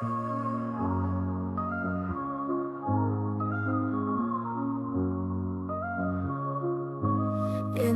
In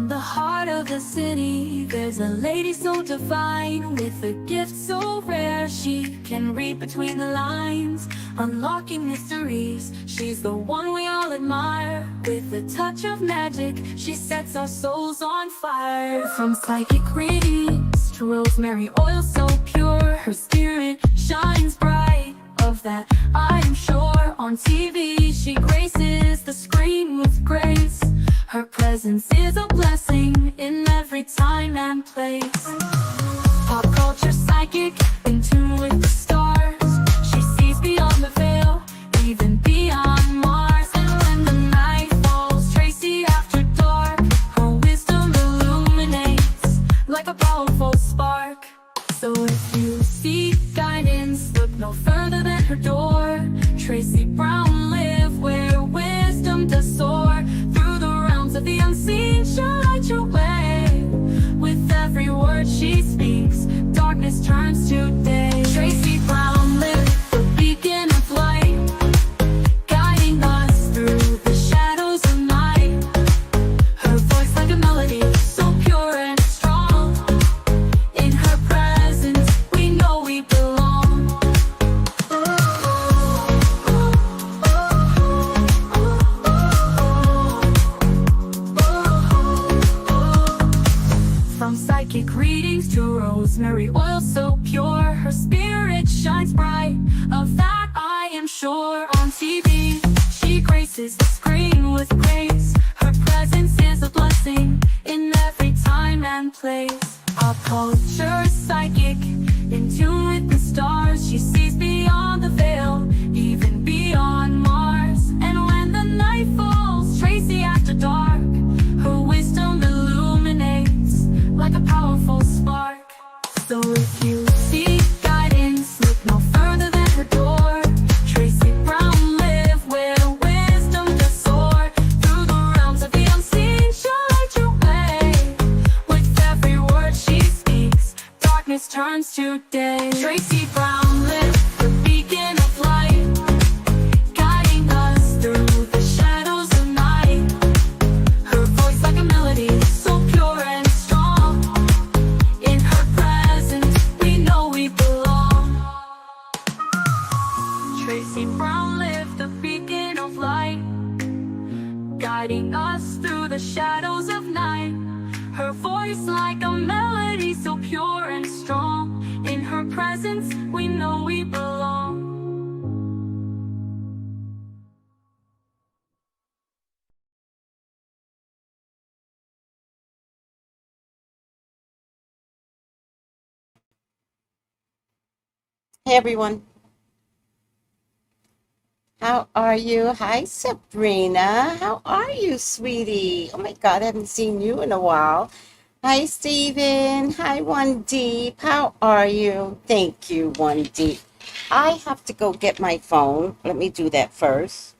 the heart of the city, there's a lady so divine, with a gift so rare she can read between the lines, unlocking mysteries. She's the one we all admire. With a touch of magic, she sets our souls on fire. From psychic readings to rosemary oil so pure, her spirit shines bright. Of that I am sure. On TV she graces the screen with grace. Her presence is a blessing in every time and place. Pop culture psychic, in tune with the stars. She sees beyond the veil, even beyond Mars. And when the night falls, Tracy after dark, her wisdom illuminates like a powerful spark. So if you seek guidance, look no further than her door. Tracy Brown live where wisdom does soar. Through the realms of the unseen, she'll light your way. With every word she speaks, darkness turns to day. Tracy Brown live, the beacon of light, guiding us through the shadows of night. Her voice like a melody, so pure and strong. In her presence, we know we belong. From psychic readings to rosemary oil so pure, her spirit shines bright. Of that I am sure. On TV, she graces the screen with grace. Her presence is a blessing in every time and place. Pop culture psychic, in tune with the stars. She sees beyond the veil, even beyond Mars. And when the night falls, Tracy after dark, her wisdom illuminates like a powerful spark. So if you seek guidance, look no further than her door. Tracy Brown live where wisdom does soar. Through the realms of the unseen, she'll light your way. With every word she speaks, darkness turns to day. Tracy Brown live, the beacon of light, guiding us through the shadows of night. Her voice like a melody, so pure and strong. In her presence, we know we belong. Tracy Brown live, the beacon of light, guiding us through the shadows of night. Her voice like a melody, so pure and strong. In her presence, we know we belong. Hey everyone, how are you? Hi Sabrina, how are you, sweetie? Oh my God, I haven't seen you in a while. Hi Steven, hi One Deep, how are you? Thank you, One Deep. I have to go get my phone. Let me do that first.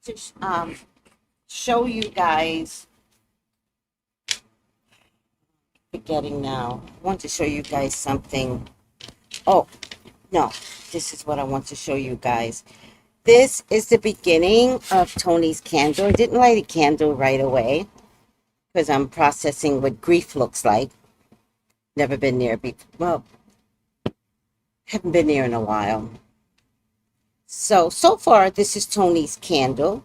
To show you guys, forgetting now, I want to show you guys something. Oh, no, this is what I want to show you guys. This is the beginning of Tony's candle. I didn't light a candle right away because I'm processing what grief looks like. Never been there before. Well, haven't been there in a while. So far, this is Tony's candle.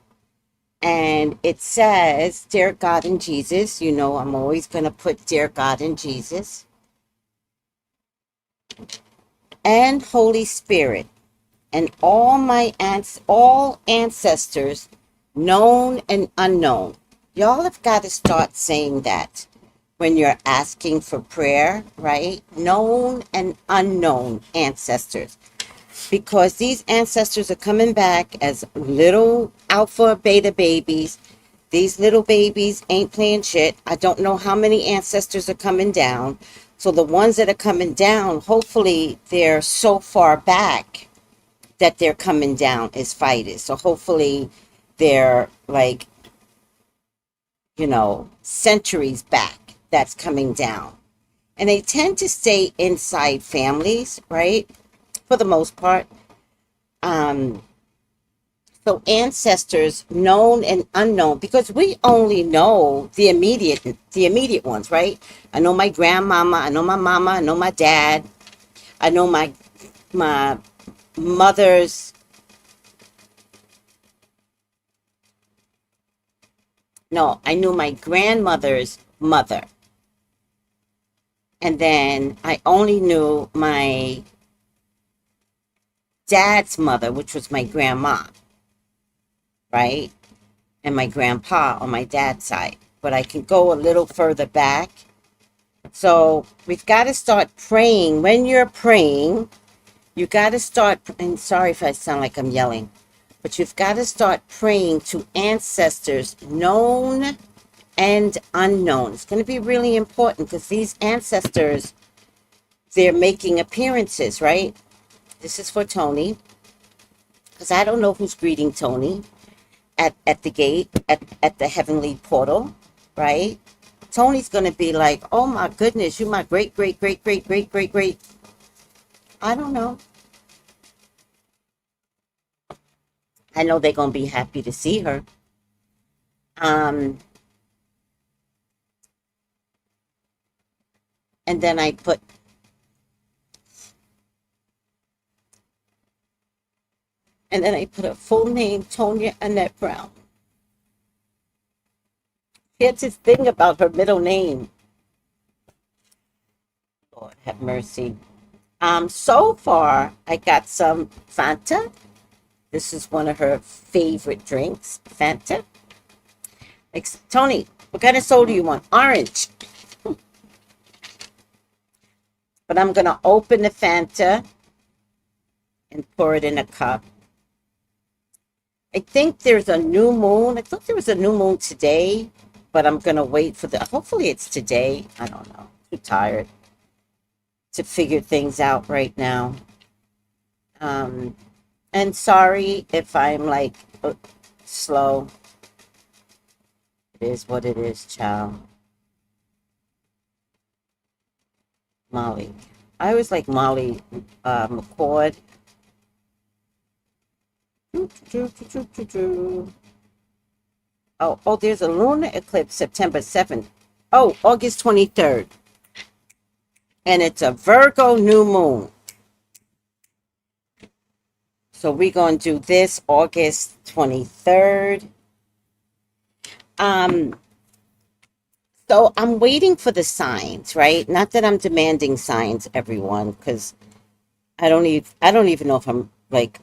And it says, Dear God and Jesus. You know, I'm always going to put Dear God and Jesus. And Holy Spirit. and all my all ancestors, known and unknown. Y'all have got to start saying that when you're asking for prayer, right? Known and unknown ancestors. Because these ancestors are coming back as little alpha beta babies. These little babies ain't playing shit. I don't know how many ancestors are coming down. So the ones that are coming down, hopefully they're so far back that they're coming down as fighters. So hopefully they're like, centuries back that's coming down. And they tend to stay inside families, right? For the most part. So ancestors, known and unknown, because we only know the immediate ones, right? I know my grandmama, I know my mama, I know my dad, I know my mother's, no, I knew my grandmother's mother. And then I only knew my dad's mother, which was my grandma, right? And my grandpa on my dad's side. But I can go a little further back. So we've got to start praying. When you're praying, you got to start, and sorry if I sound like I'm yelling, but you've got to start praying to ancestors, known and unknown. It's going to be really important because these ancestors, they're making appearances, right? This is for Tony, because I don't know who's greeting Tony at the gate, at the heavenly portal, right? Tony's going to be like, oh my goodness, you my great, great, great, great, great, great, great. I don't know. I know they're going to be happy to see her. And then I put a full name, Tonya Annette Brown. She had this thing about her middle name. Lord have mercy. So far, I got some Fanta. This is one of her favorite drinks, Fanta. Like, Tony, what kind of soda do you want? Orange. But I'm going to open the Fanta and pour it in a cup. I think there's a new moon. I thought there was a new moon today, but I'm going to wait for hopefully it's today. I don't know. Too tired to figure things out right now. And sorry if I'm like slow. It is what it is, child. Molly. I always like Molly McCord. Oh, there's a lunar eclipse September 7th. Oh, August 23rd. And it's a Virgo new moon. So we're going to do this August 23rd. So I'm waiting for the signs, right? Not that I'm demanding signs, everyone, because I don't even know if I'm like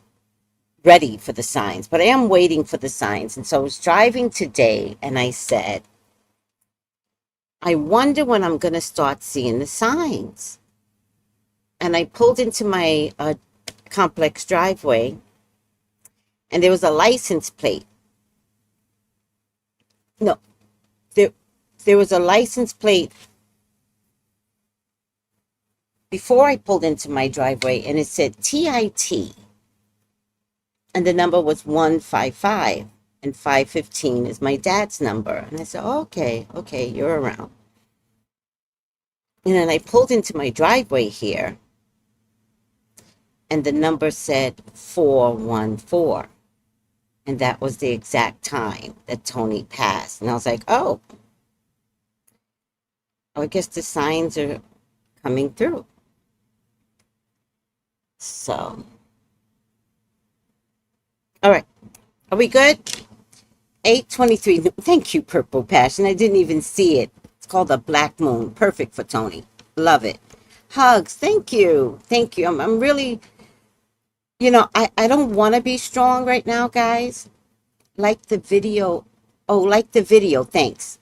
ready for the signs, but I am waiting for the signs. And so I was driving today and I said, I wonder when I'm going to start seeing the signs. And I pulled into my complex driveway and there was a license plate. No, there was a license plate before I pulled into my driveway and it said TIT. And the number was 155 and 515 is my dad's number. And I said, okay, you're around. And then I pulled into my driveway here and the number said 414. And that was the exact time that Tony passed. And I was like, oh, I guess the signs are coming through. So, all right. Are we good? 8:23. Thank you, Purple Passion. I didn't even see it. It's called a black moon. Perfect for Tony. Love it. Hugs. Thank you. I'm really I don't want to be strong right now, guys. Like the video. Oh, like the video. Thanks.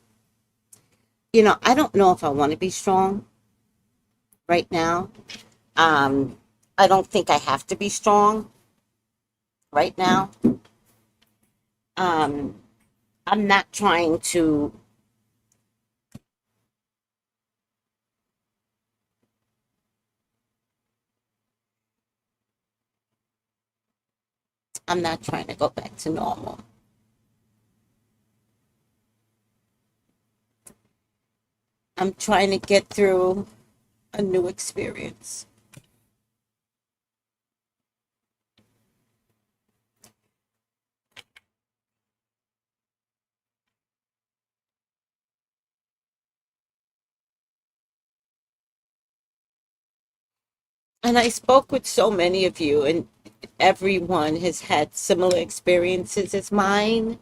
I don't know if I want to be strong right now. Um, I don't think I have to be strong right now. Um, I'm not trying to, I'm not trying to go back to normal. I'm trying to get through a new experience. And I spoke with so many of you, and everyone has had similar experiences as mine,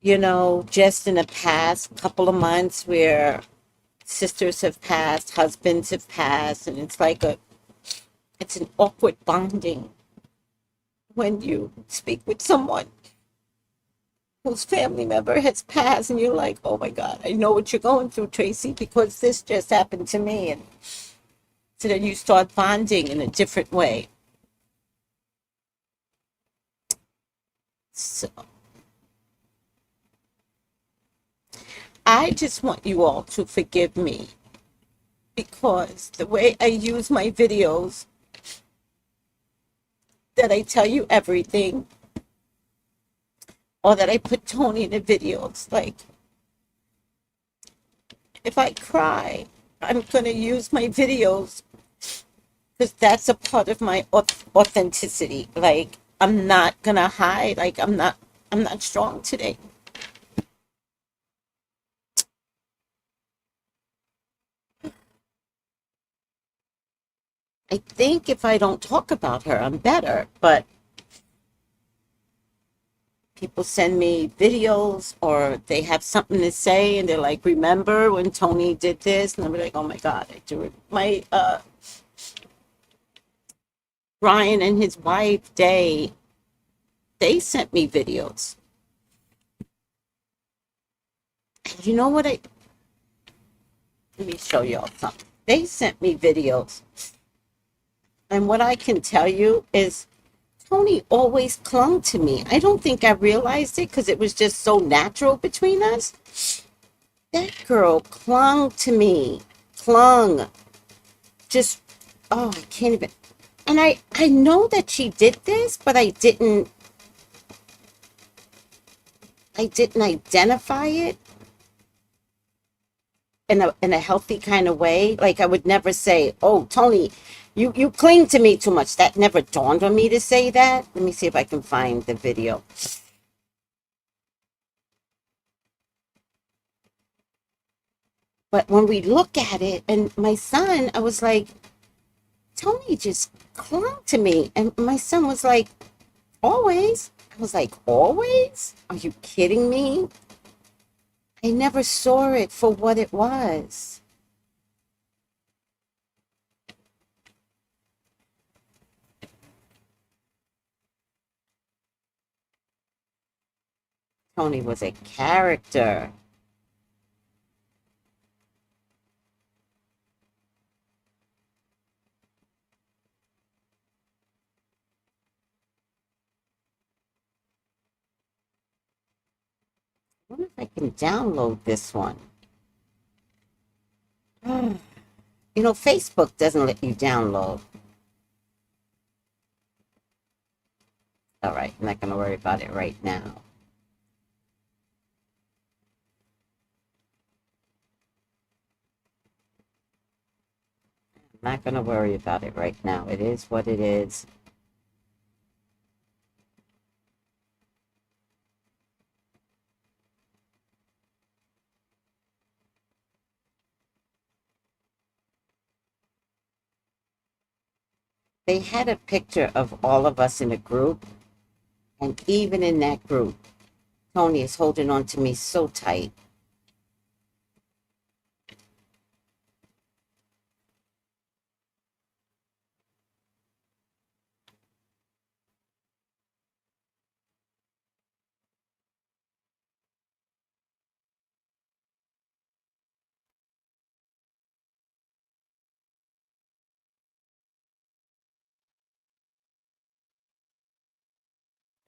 just in the past couple of months where sisters have passed, husbands have passed, and it's an awkward bonding when you speak with someone whose family member has passed and you're like, oh my God, I know what you're going through, Tracy, because this just happened to me. And so then you start bonding in a different way. So I just want you all to forgive me because the way I use my videos, that I tell you everything, or that I put Tony in the videos, like if I cry, I'm going to use my videos because that's a part of my authenticity. Like I'm not going to hide. Like I'm not strong today. I think if I don't talk about her, I'm better. But people send me videos or they have something to say and they're like, remember when Tony did this? And I'm like, oh my God, I do it. My Brian and his wife, they sent me videos. And you know what let me show y'all something. They sent me videos. And what I can tell you is Tony always clung to me. I don't think I realized it because it was just so natural between us. That girl clung to me. Clung. Just, oh, I can't even. And I know that she did this, but I didn't identify it in a healthy kind of way. Like I would never say, "Oh, Tony, you cling to me too much." That never dawned on me to say that. Let me see if I can find the video. But when we look at it, and my son, I was like, Tony just clung to me, and my son was like, always. I was like, always? Are you kidding me? I never saw it for what it was. Tony was a character. I wonder if I can download this one. Facebook doesn't let you download. All right, I'm not going to worry about it right now. I'm not going to worry about it right now. It is what it is. They had a picture of all of us in a group, and even in that group, Tony is holding on to me so tight.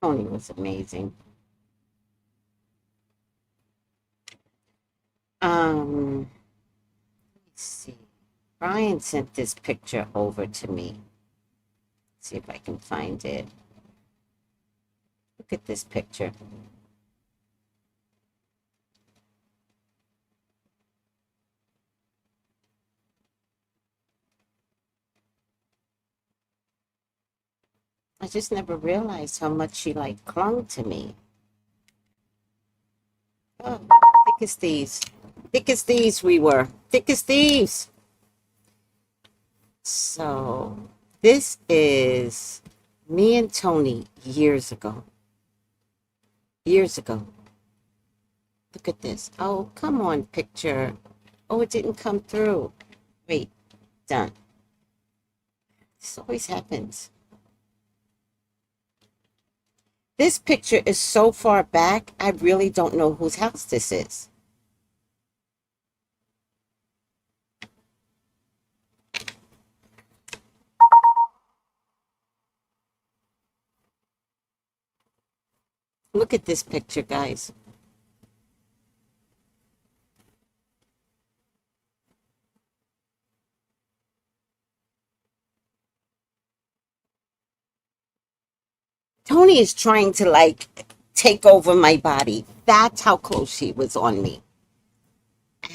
Tony was amazing. Let's see. Brian sent this picture over to me. See if I can find it. Look at this picture. I just never realized how much she like clung to me. Oh, thick as thieves. Thick as thieves we were. Thick as thieves. So this is me and Tony years ago. Years ago. Look at this. Oh, come on, picture. Oh, it didn't come through. Wait, done. This always happens. This picture is so far back, I really don't know whose house this is. Look at this picture, guys. Tony is trying to like take over my body. That's how close she was on me.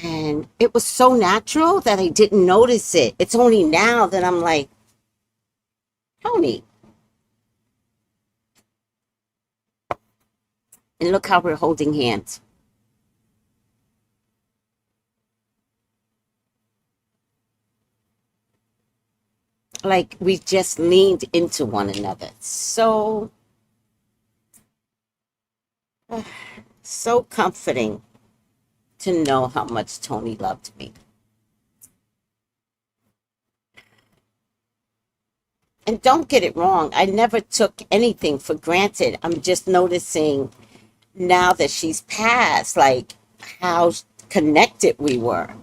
And it was so natural that I didn't notice it. It's only now that I'm like, Tony. And look how we're holding hands. Like we just leaned into one another. So, so comforting to know how much Tony loved me. And don't get it wrong, I never took anything for granted. I'm just noticing now that she's passed, like how connected we were.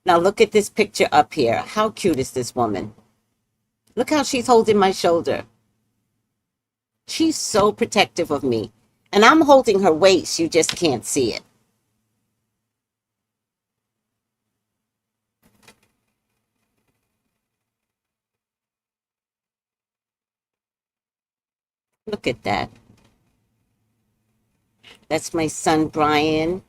Now look at this picture up here. How cute is this woman? Look how she's holding my shoulder. She's so protective of me. And I'm holding her waist. You just can't see it. Look at that. That's my son, Brian.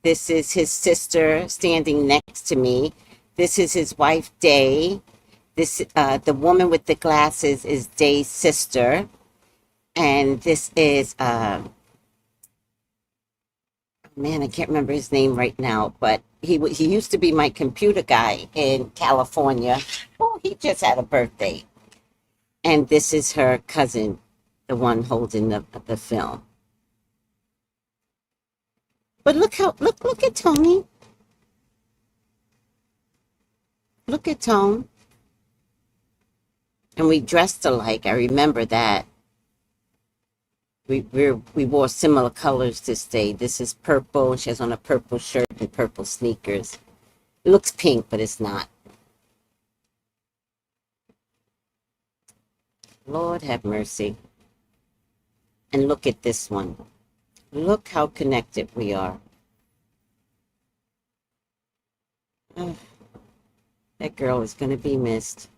This is his sister standing next to me. This is his wife, Day. The woman with the glasses is Day's sister. And this is, man, I can't remember his name right now, but he used to be my computer guy in California. Oh, he just had a birthday. And this is her cousin, the one holding the film. But look at Tony. Look at Tone. And we dressed alike. I remember that. We wore similar colors this day. This is purple, and she has on a purple shirt and purple sneakers. It looks pink, but it's not. Lord have mercy. And look at this one. Look how connected we are. Oh, that girl is going to be missed.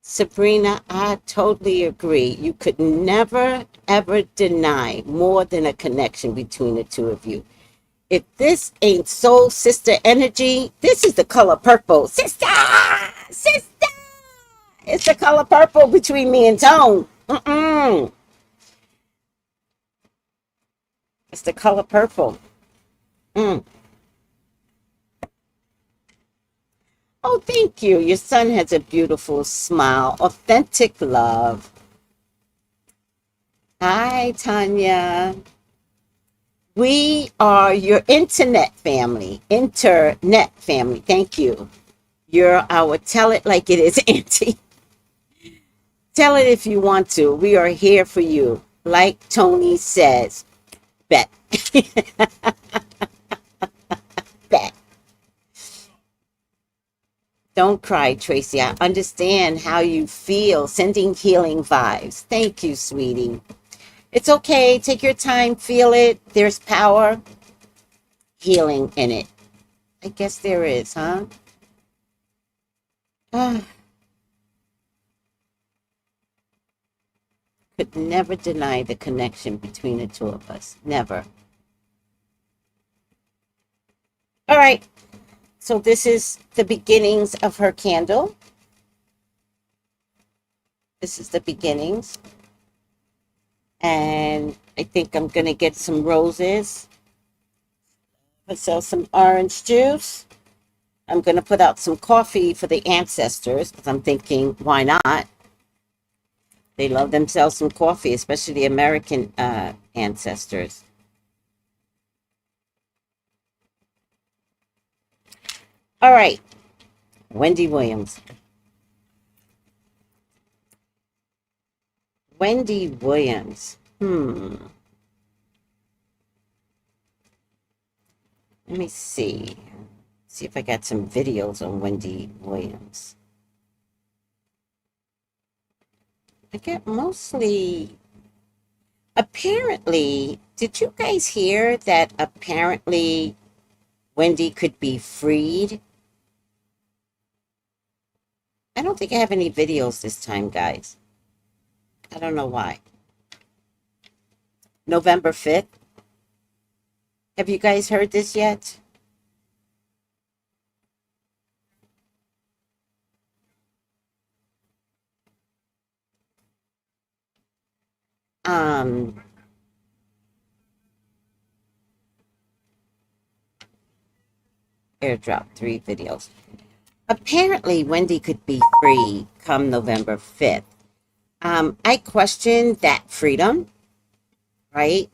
Sabrina, I totally agree. You could never, ever deny more than a connection between the two of you. If this ain't soul sister energy, this is the color purple. Sister! Sister! It's the color purple between me and Tone. It's the color purple. Mm. Oh, thank you. Your son has a beautiful smile. Authentic love. Hi, Tanya. We are your internet family. Internet family. Thank you. You're our tell it like it is, Auntie. Tell it if you want to. We are here for you. Like Tony says. Bet. Bet. Don't cry, Tracy. I understand how you feel. Sending healing vibes. Thank you, sweetie. It's okay. Take your time. Feel it. There's power, healing in it. I guess there is, huh? Ah, could never deny the connection between the two of us. Never. All right. So this is the beginnings of her candle. This is the beginnings. And I think I'm going to get some roses. I'll sell some orange juice. I'm going to put out some coffee for the ancestors because I'm thinking, why not? They love themselves some coffee, especially the American ancestors. All right. Wendy Williams. Wendy Williams. Let me see. See if I got some videos on Wendy Williams. I get mostly... Apparently, did you guys hear that apparently Wendy could be freed? I don't think I have any videos this time, guys. I don't know why. November 5th. Have you guys heard this yet? Airdrop 3 videos. Apparently, Wendy could be free come November 5th. I question that freedom, right?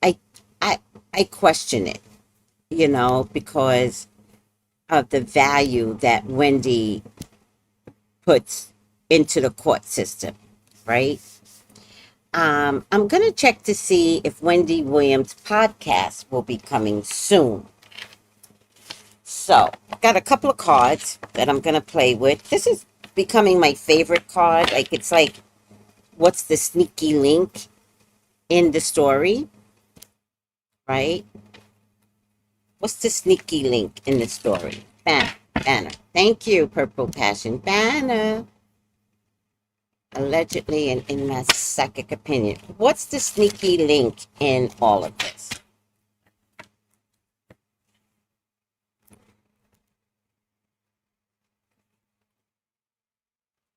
I, I, I question it, because of the value that Wendy puts into the court system, right? I'm going to check to see if Wendy Williams' podcast will be coming soon. So, I've got a couple of cards that I'm going to play with. This is becoming my favorite card. It's like, what's the sneaky link in the story, right? What's the sneaky link in the story? Banner. Thank you, Purple Passion. Banner. Allegedly, and in my psychic opinion. What's the sneaky link in all of this?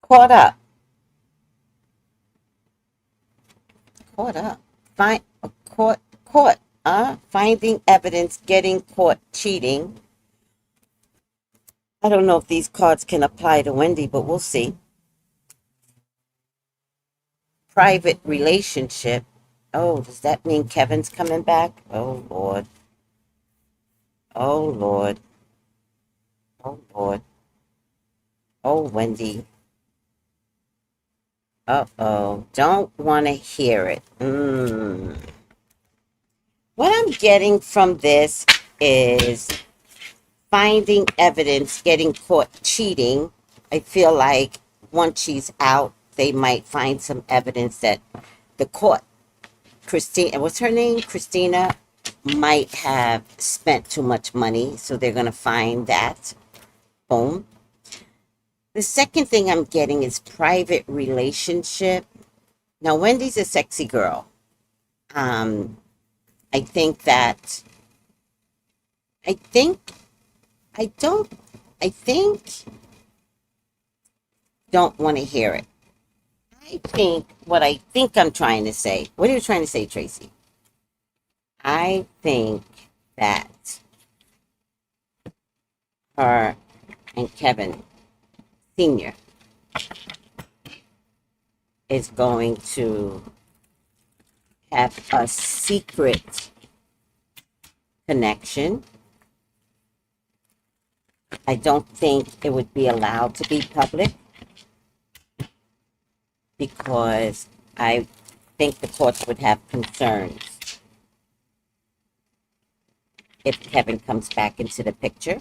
Caught up. Finding evidence, getting caught cheating. I don't know if these cards can apply to Wendy, but we'll see. Private relationship. Oh, does that mean Kevin's coming back? Oh, Lord. Oh, Lord. Oh, Lord. Oh, Wendy. Uh-oh. Don't want to hear it. What I'm getting from this is finding evidence, getting caught cheating. I feel like once she's out, they might find some evidence that the court, Christina, what's her name? Christina might have spent too much money, so they're going to find that. Boom. The second thing I'm getting is private relationship. Now, Wendy's a sexy girl. I think that, I think, don't want to hear it. What I think I'm trying to say. What are you trying to say, Tracy? I think that her and Kevin Sr. is going to have a secret connection. I don't think it would be allowed to be public because I think the courts would have concerns if Kevin comes back into the picture.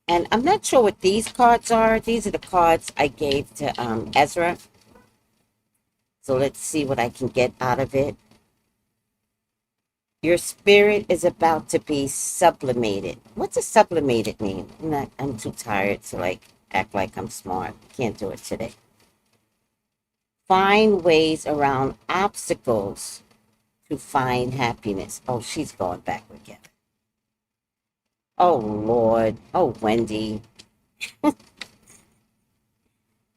And I'm not sure what these cards are. These are the cards I gave to Ezra. So let's see what I can get out of it. Your spirit is about to be sublimated. What's a sublimated mean? I'm too tired to like act like I'm smart. Can't do it today. Find ways around obstacles to find happiness. Oh, she's going back again. Oh, Lord. Oh, Wendy.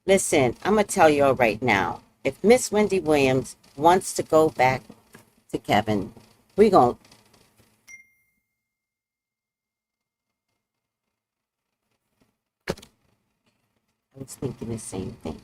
Listen, I'm going to tell y'all right now. If Miss Wendy Williams wants to go back to Kevin, we're going to. I was thinking the same thing.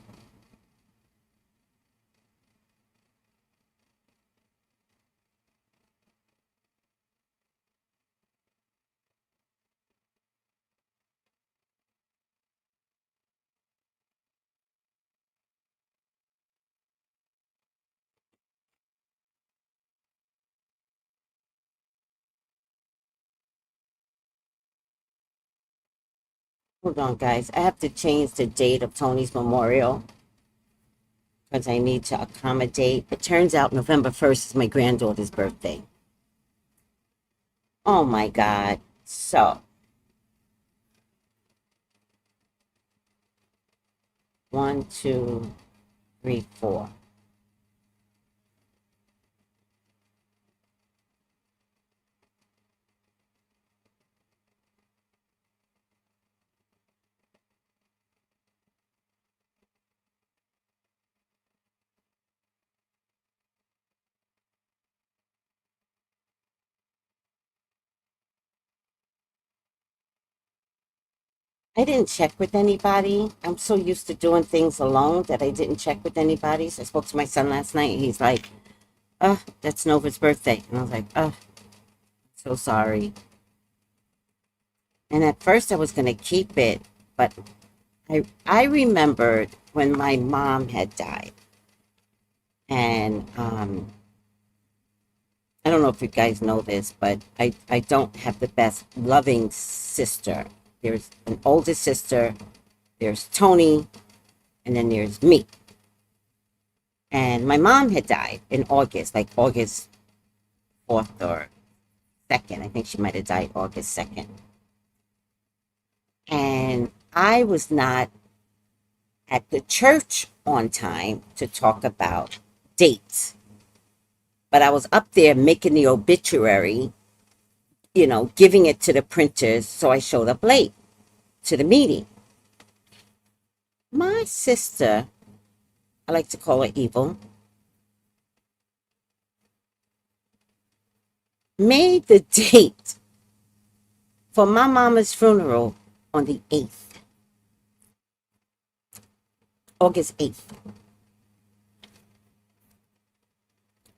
Hold on, guys. I have to change the date of Tony's memorial because I need to accommodate. It turns out November 1st is my granddaughter's birthday. Oh my God. So, 1, 2, 3, 4. I didn't check with anybody. I'm so used to doing things alone that I didn't check with anybody. So I spoke to my son last night and he's like, oh, that's Nova's birthday. And I was like, oh, so sorry. And at first I was going to keep it, but I remembered when my mom had died. And I don't know if you guys know this, but I don't have the best loving sister. There's an older sister, there's Tony, and then there's me. And my mom had died in August, like August 4th or 2nd. I think she might have died August 2nd. And I was not at the church on time to talk about dates. But I was up there making the obituary, giving it to the printers. So I showed up late to the meeting. My sister, I like to call her evil, made the date for my mama's funeral on the 8th, August 8th.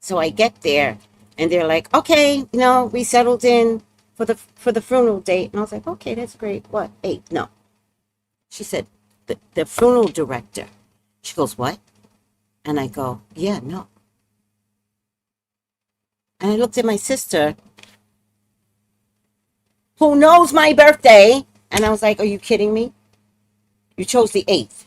So I get there and they're like, okay, we settled in for the funeral date. And I was like, okay, that's great. What? 8? No. She said, the funeral director. She goes, what? And I go, yeah, no. And I looked at my sister, who knows my birthday. And I was like, are you kidding me? You chose the 8th.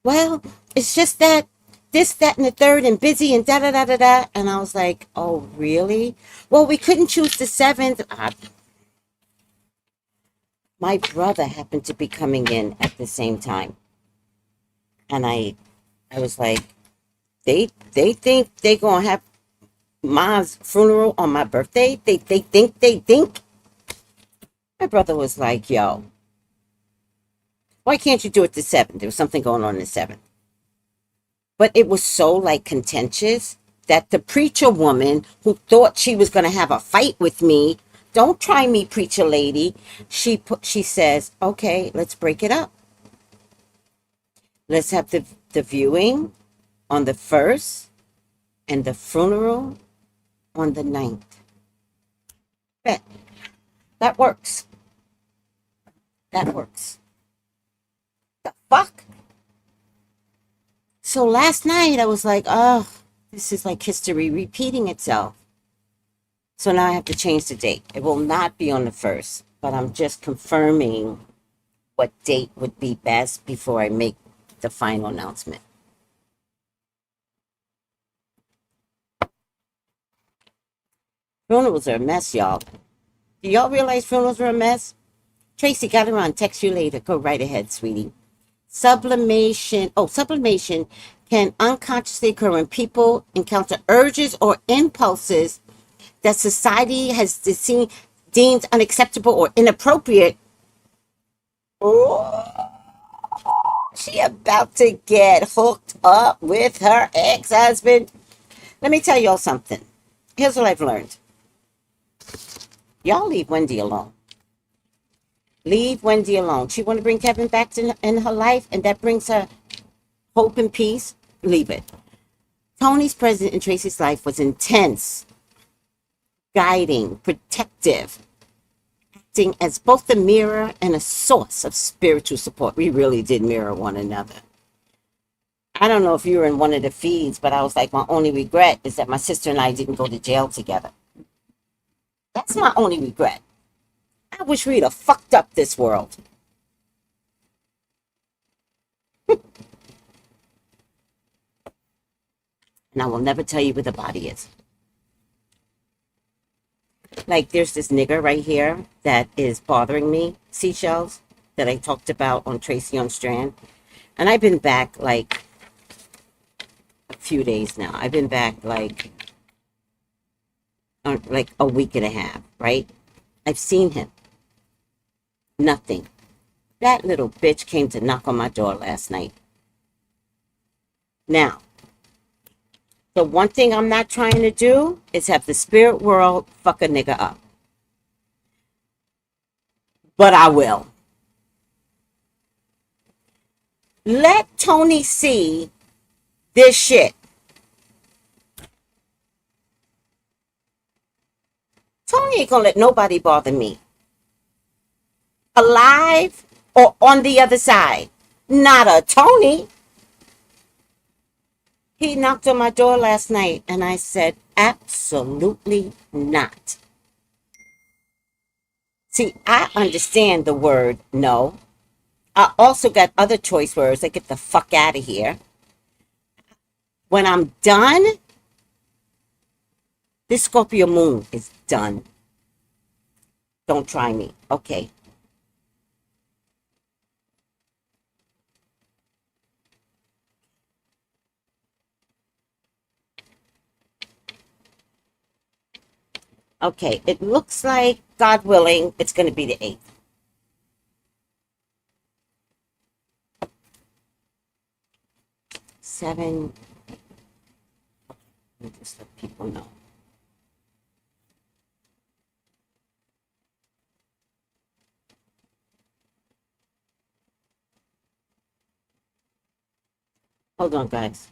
Well, it's just that this, that, and the third, and busy, and da da da da da. And I was like, oh, really? Well, we couldn't choose the 7th. My brother happened to be coming in at the same time. And I was like, they think they're going to have mom's funeral on my birthday? They think. My brother was like, yo, why can't you do it the 7th? There was something going on the 7th. But it was so like contentious that the preacher woman who thought she was going to have a fight with me, don't try me, preacher lady. She says, okay, let's break it up. Let's have the viewing on the 1st and the funeral on the 9th. Bet. That works. That works. The fuck? So last night I was like, oh, this is like history repeating itself. So now I have to change the date. It will not be on the 1st. but I'm just confirming what date would be best before I make the final announcement. Funerals are a mess, y'all. Do y'all realize funerals are a mess? Tracy, got her on. Text you later. Go right ahead, sweetie. Sublimation. Oh, sublimation can unconsciously occur when people encounter urges or impulses that society has deemed unacceptable or inappropriate. Oh, she about to get hooked up with her ex-husband. Let me tell y'all something. Here's what I've learned. Y'all leave Wendy alone. Leave Wendy alone. She want to bring Kevin back in her life, and that brings her hope and peace. Leave it. Tony's presence in Tracy's life was intense, guiding, protective, acting as both a mirror and a source of spiritual support. We really did mirror one another. I don't know if you were in one of the feeds, but I was like, my only regret is that my sister and I didn't go to jail together. That's my only regret. I wish we'd have fucked up this world. And I will never tell you where the body is. Like, there's this nigger right here that is bothering me, seashells, that I talked about on Tracy on Strand. And I've been back like a few days now. I've been back like a week and a half, right? I've seen him. Nothing. That little bitch came to knock on my door last night. Now, the one thing I'm not trying to do is have the spirit world fuck a nigga up. But I will. Let Tony see this shit. Tony ain't gonna let nobody bother me. Alive or on the other side. Not a Tony. He knocked on my door last night and I said, absolutely not. See, I understand the word no. I also got other choice words like get the fuck out of here. When I'm done, this Scorpio moon is done. Don't try me. Okay. Okay, it looks like, God willing, it's going to be the 8th. Seven. Let me just let people know. Hold on, guys.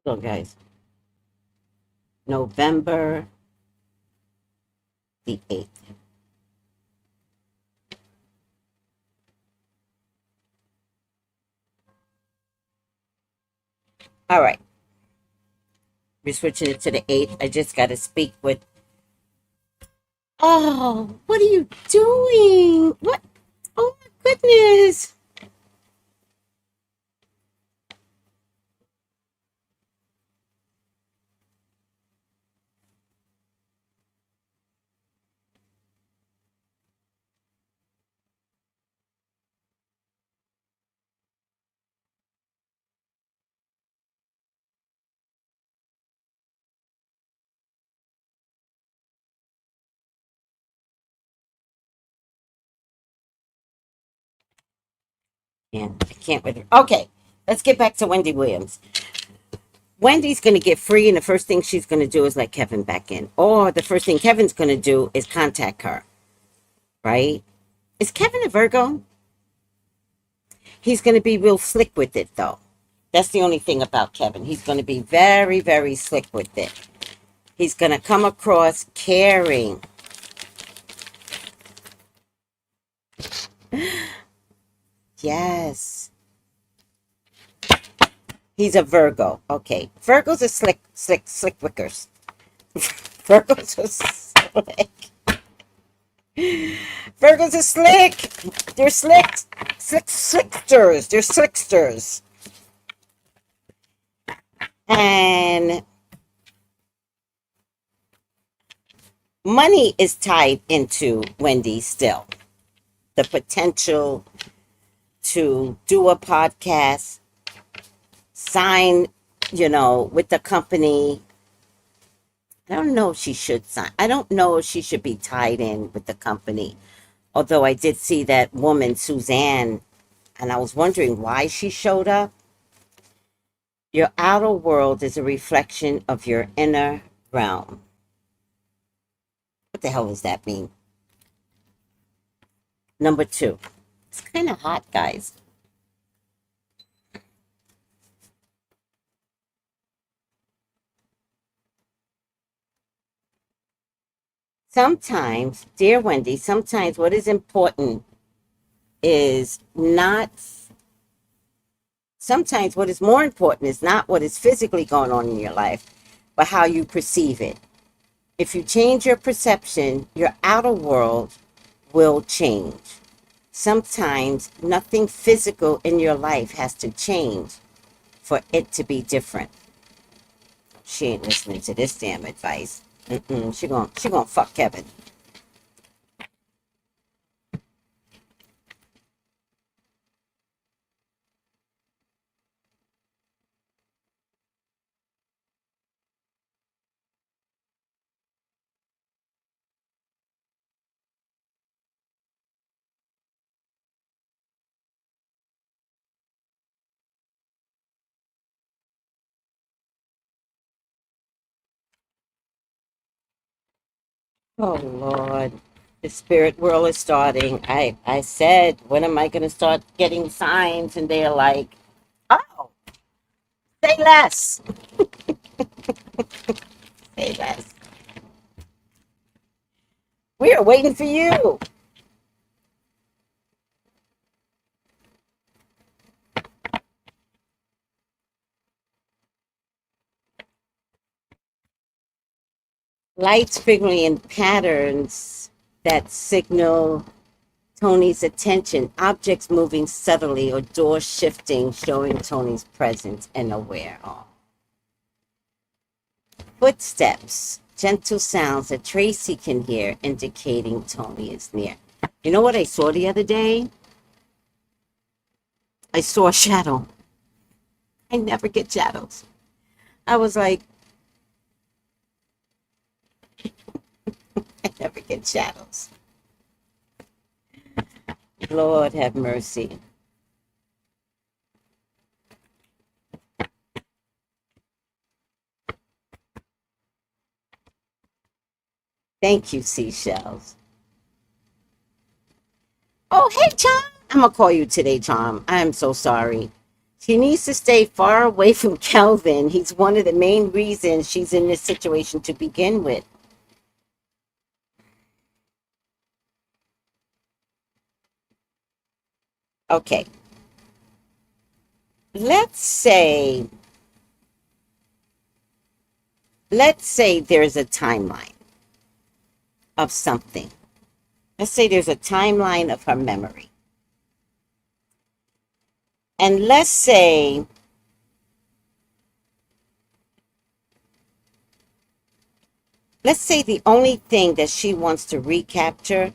Hold on, guys. November the 8th. All right. We're switching it to the 8th. I just got to speak with. Oh, what are you doing? What? Oh, my goodness. Yeah, I can't with her. Okay, let's get back to Wendy Williams. Wendy's going to get free, and the first thing she's going to do is let Kevin back in. Or the first thing Kevin's going to do is contact her, right? Is Kevin a Virgo? He's going to be real slick with it, though. That's the only thing about Kevin. He's going to be very, very slick with it. He's going to come across caring. Yes. He's a Virgo. Okay. Virgos are slick wickers. Virgos are slick. Virgos are slick. They're slicksters. They're slicksters. And money is tied into Wendy still. The potential to do a podcast, sign, with the company. I don't know if she should sign. I don't know if she should be tied in with the company. Although I did see that woman, Suzanne, and I was wondering why she showed up. Your outer world is a reflection of your inner realm. What the hell does that mean? Number 2. It's kind of hot, guys. Sometimes, dear Wendy, sometimes what is important is not, sometimes what is more important is not what is physically going on in your life, but how you perceive it. If you change your perception, your outer world will change. Sometimes nothing physical in your life has to change for it to be different. She ain't listening to this damn advice. She gonna fuck Kevin. Oh Lord, the spirit world is starting. I said, when am I gonna start getting signs? And they're like, oh, say less, say less. We are waiting for you. Lights frequently in patterns that signal Tony's attention, objects moving subtly or doors shifting, showing Tony's presence and aware. Oh. Footsteps, gentle sounds that Tracy can hear, indicating Tony is near. You know what I saw the other day? I saw a shadow. I never get shadows. I was like, I never get shadows. Lord have mercy. Thank you, seashells. Oh, hey, Charm. I'm going to call you today, Charm. I'm so sorry. She needs to stay far away from Kelvin. He's one of the main reasons she's in this situation to begin with. Okay. Let's say there's a timeline of something. Let's say there's a timeline of her memory. And let's say the only thing that she wants to recapture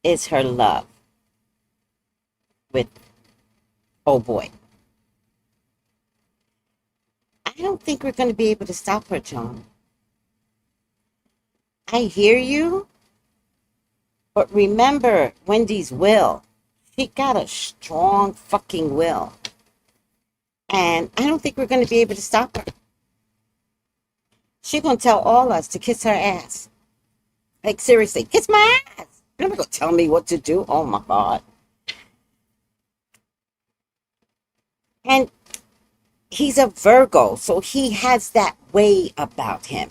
is her love with, oh boy. I don't think we're going to be able to stop her, John. I hear you, but remember Wendy's will. He got a strong fucking will. And I don't think we're going to be able to stop her. She's going to tell all us to kiss her ass. Like, seriously, kiss my ass. You're not going to tell me what to do. Oh, my God. And he's a Virgo, so he has that way about him,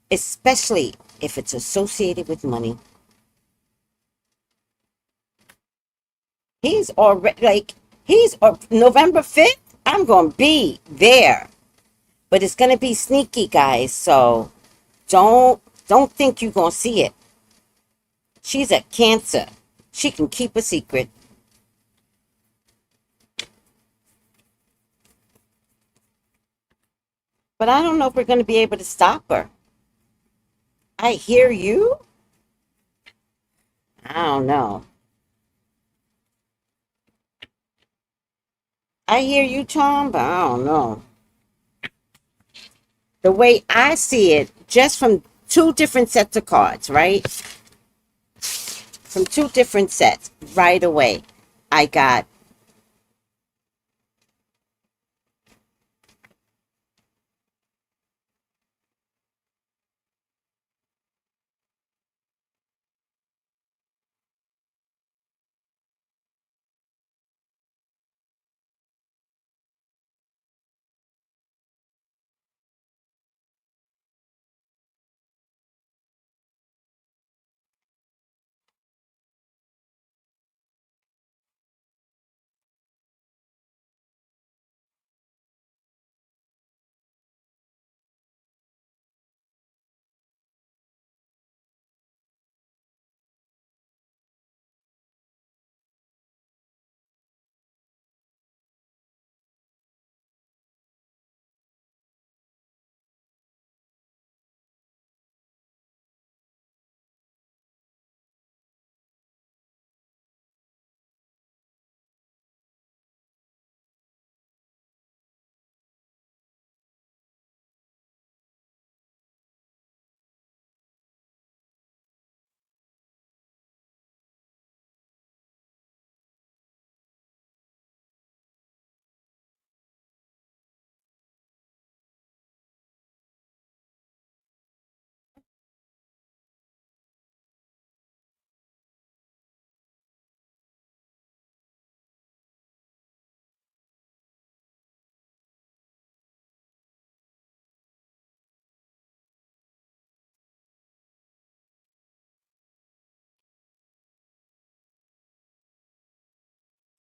especially if it's associated with money. He's already, like, November 5th, I'm going to be there. But it's going to be sneaky, guys, so don't think you're going to see it. She's a Cancer. She can keep a secret. But I don't know if we're going to be able to stop her. I hear you. I don't know. I hear you, Tom, but I don't know. The way I see it, just from two different sets of cards, right? From two different sets, right away, I got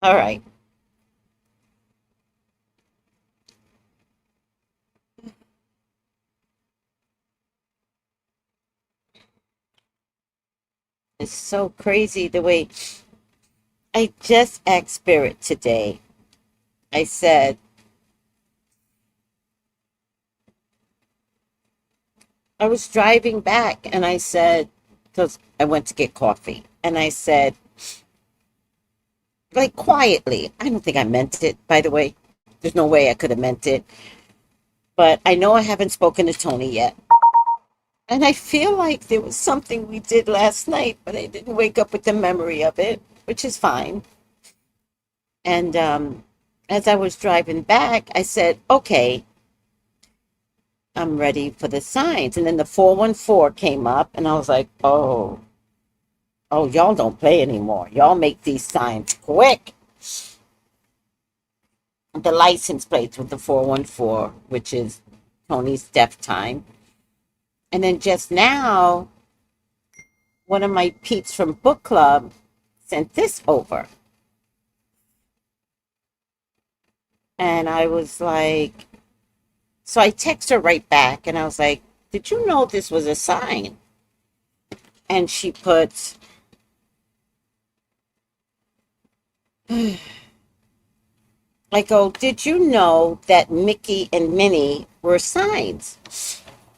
all right. It's so crazy the way I just asked Spirit today. I said, I was driving back and I said, because I went to get coffee, and I said, like quietly, I don't think I meant it, by the way. There's no way I could have meant it. But I know I haven't spoken to Tony yet. And I feel like there was something we did last night, but I didn't wake up with the memory of it, which is fine. And as I was driving back, I said, okay, I'm ready for the signs. And then the 414 came up, and I was like, oh, y'all don't play anymore. Y'all make these signs quick. The license plates with the 414, which is Tony's death time. And then just now, one of my peeps from book club sent this over. And I was like, so I text her right back and I was like, did you know this was a sign? And she puts, I go, did you know that Mickey and Minnie were signs?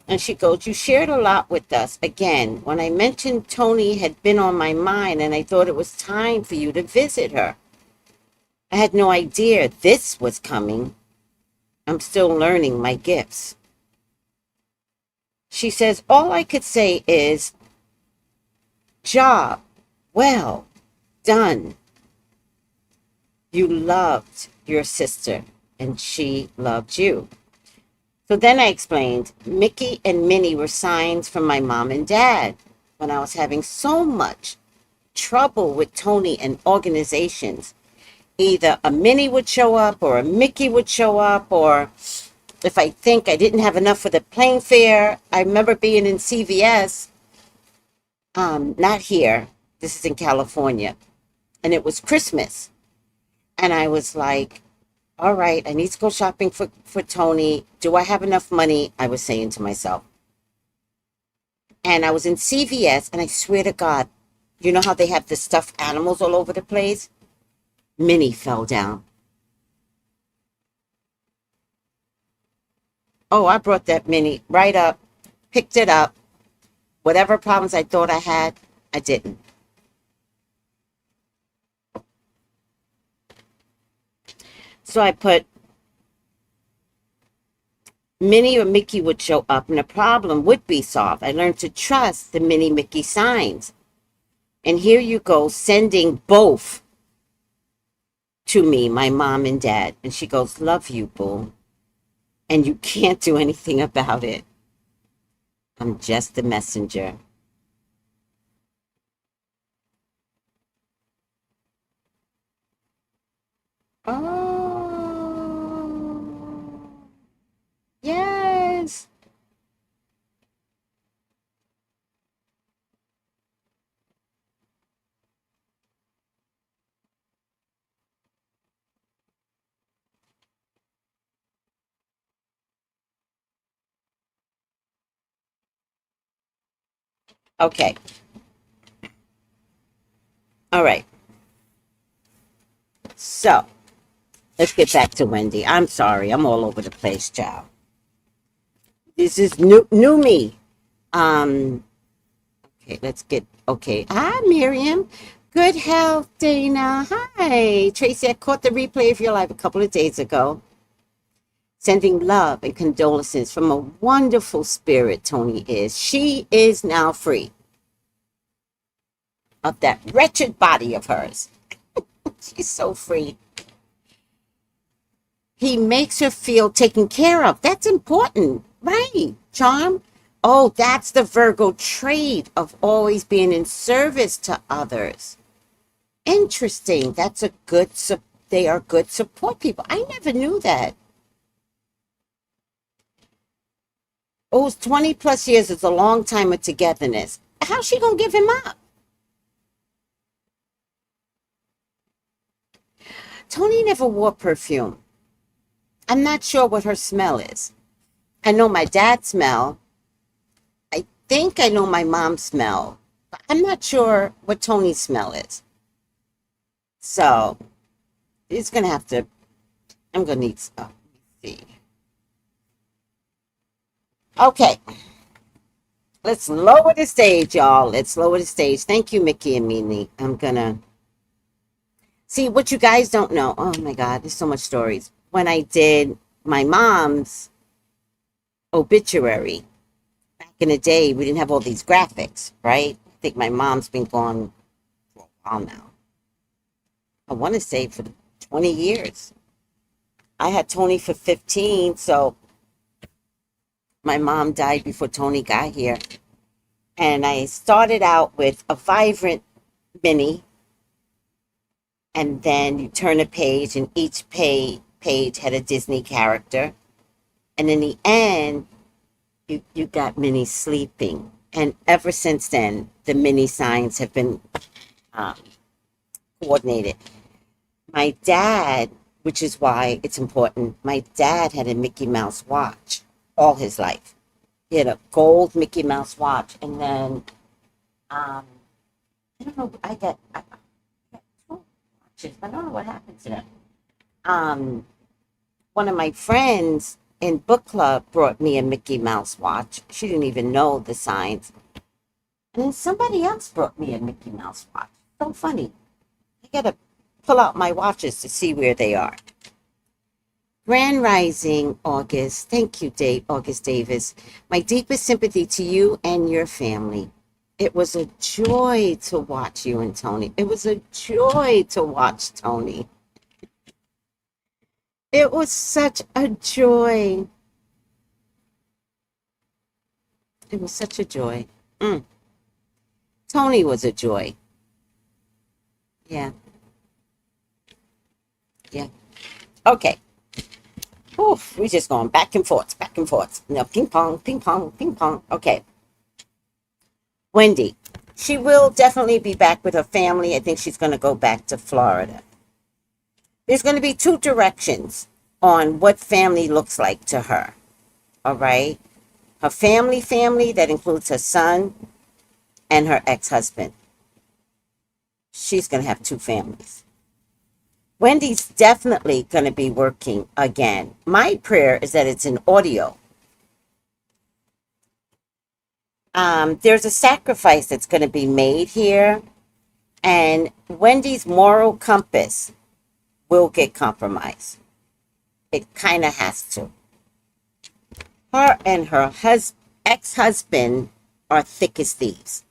And she goes, you shared a lot with us. Again, when I mentioned Tony had been on my mind and I thought it was time for you to visit her. I had no idea this was coming. I'm still learning my gifts. She says, all I could say is, job well done. You loved your sister, and she loved you. So then I explained Mickey and Minnie were signs from my mom and dad when I was having so much trouble with Tony and organizations. Either a Minnie would show up or a Mickey would show up, or if I think I didn't have enough for the plane fare. I remember being in CVS, not here, this is in California, and it was Christmas. And I was like, all right, I need to go shopping for Tony. Do I have enough money? I was saying to myself. And I was in CVS, and I swear to God, you know how they have the stuffed animals all over the place? Minnie fell down. Oh, I brought that Minnie right up, picked it up. Whatever problems I thought I had, I didn't. So I put Minnie or Mickey would show up and the problem would be solved. I learned to trust the Minnie Mickey signs. And here you go, sending both to me, my mom and dad. And she goes, love you, boo. And you can't do anything about it. I'm just the messenger. Oh, yes. Okay. All right. So let's get back to Wendy. I'm sorry. I'm all over the place, child. This is new me. Um, okay, let's get okay. Hi, Miriam. Good health, Dana. Hi. Tracy, I caught the replay of your live a couple of days ago. Sending love and condolences from a wonderful spirit Tony is. She is now free of that wretched body of hers. She's so free. He makes her feel taken care of. That's important, right? Charm. Oh, that's the Virgo trait of always being in service to others. Interesting. That's a good, they are good support people. I never knew that. Oh, 20 plus years is a long time of togetherness. How's she going to give him up? Tony never wore perfume. I'm not sure what her smell is. I know my dad's smell. I think I know my mom's smell. But I'm not sure what Tony's smell is. So, he's going to have to, I'm going to need stuff. Let's see. Okay. Let's lower the stage, y'all. Let's lower the stage. Thank you, Mickey and Mimi. I'm going to see what you guys don't know. Oh my God, there's so much stories. When I did my mom's obituary, back in the day, we didn't have all these graphics, right? I think my mom's been gone for a while now. I want to say for 20 years. I had Tony for 15, so my mom died before Tony got here. And I started out with a vibrant Minnie. And then you turn a page, and each page had a Disney character. And in the end, you got Minnie sleeping. And ever since then, the Minnie signs have been coordinated. My dad, which is why it's important, my dad had a Mickey Mouse watch all his life. He had a gold Mickey Mouse watch. And then, I don't know, I got two watches. I don't know what happened to them. One of my friends in book club brought me a Mickey Mouse watch. She didn't even know the signs. And then somebody else brought me a Mickey Mouse watch. So funny. I gotta pull out my watches to see where they are. Grand Rising, August. Thank you, August Davis. My deepest sympathy to you and your family. It was a joy to watch you and Tony. It was a joy to watch Tony. It was such a joy. It was such a joy. Mm. Tony was a joy. Yeah, yeah. Okay. Oof, we're just going back and forth, back and forth. No, ping pong, ping pong, ping pong. Okay. Wendy. She will definitely be back with her family. I think she's going to go back to Florida. There's going to be two directions on what family looks like to her. All right. Her family, that includes her son and her ex-husband. She's going to have two families. Wendy's definitely going to be working again. My prayer is that it's in audio. There's a sacrifice that's going to be made here, and Wendy's moral compass will get compromised. It kind of has to. Her and her ex-husband are thick as thieves,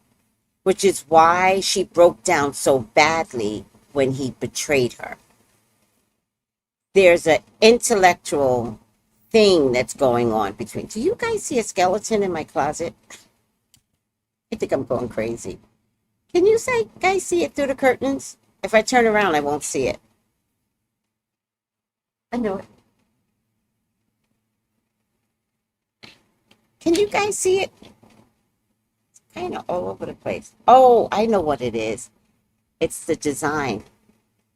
which is why she broke down so badly when he betrayed her. There's an intellectual thing that's going on between. Do you guys see a skeleton in my closet? I think I'm going crazy. Can you guys see it through the curtains? If I turn around, I won't see it. I know it. Can you guys see it? It's kind of all over the place. Oh, I know what it is. It's the design.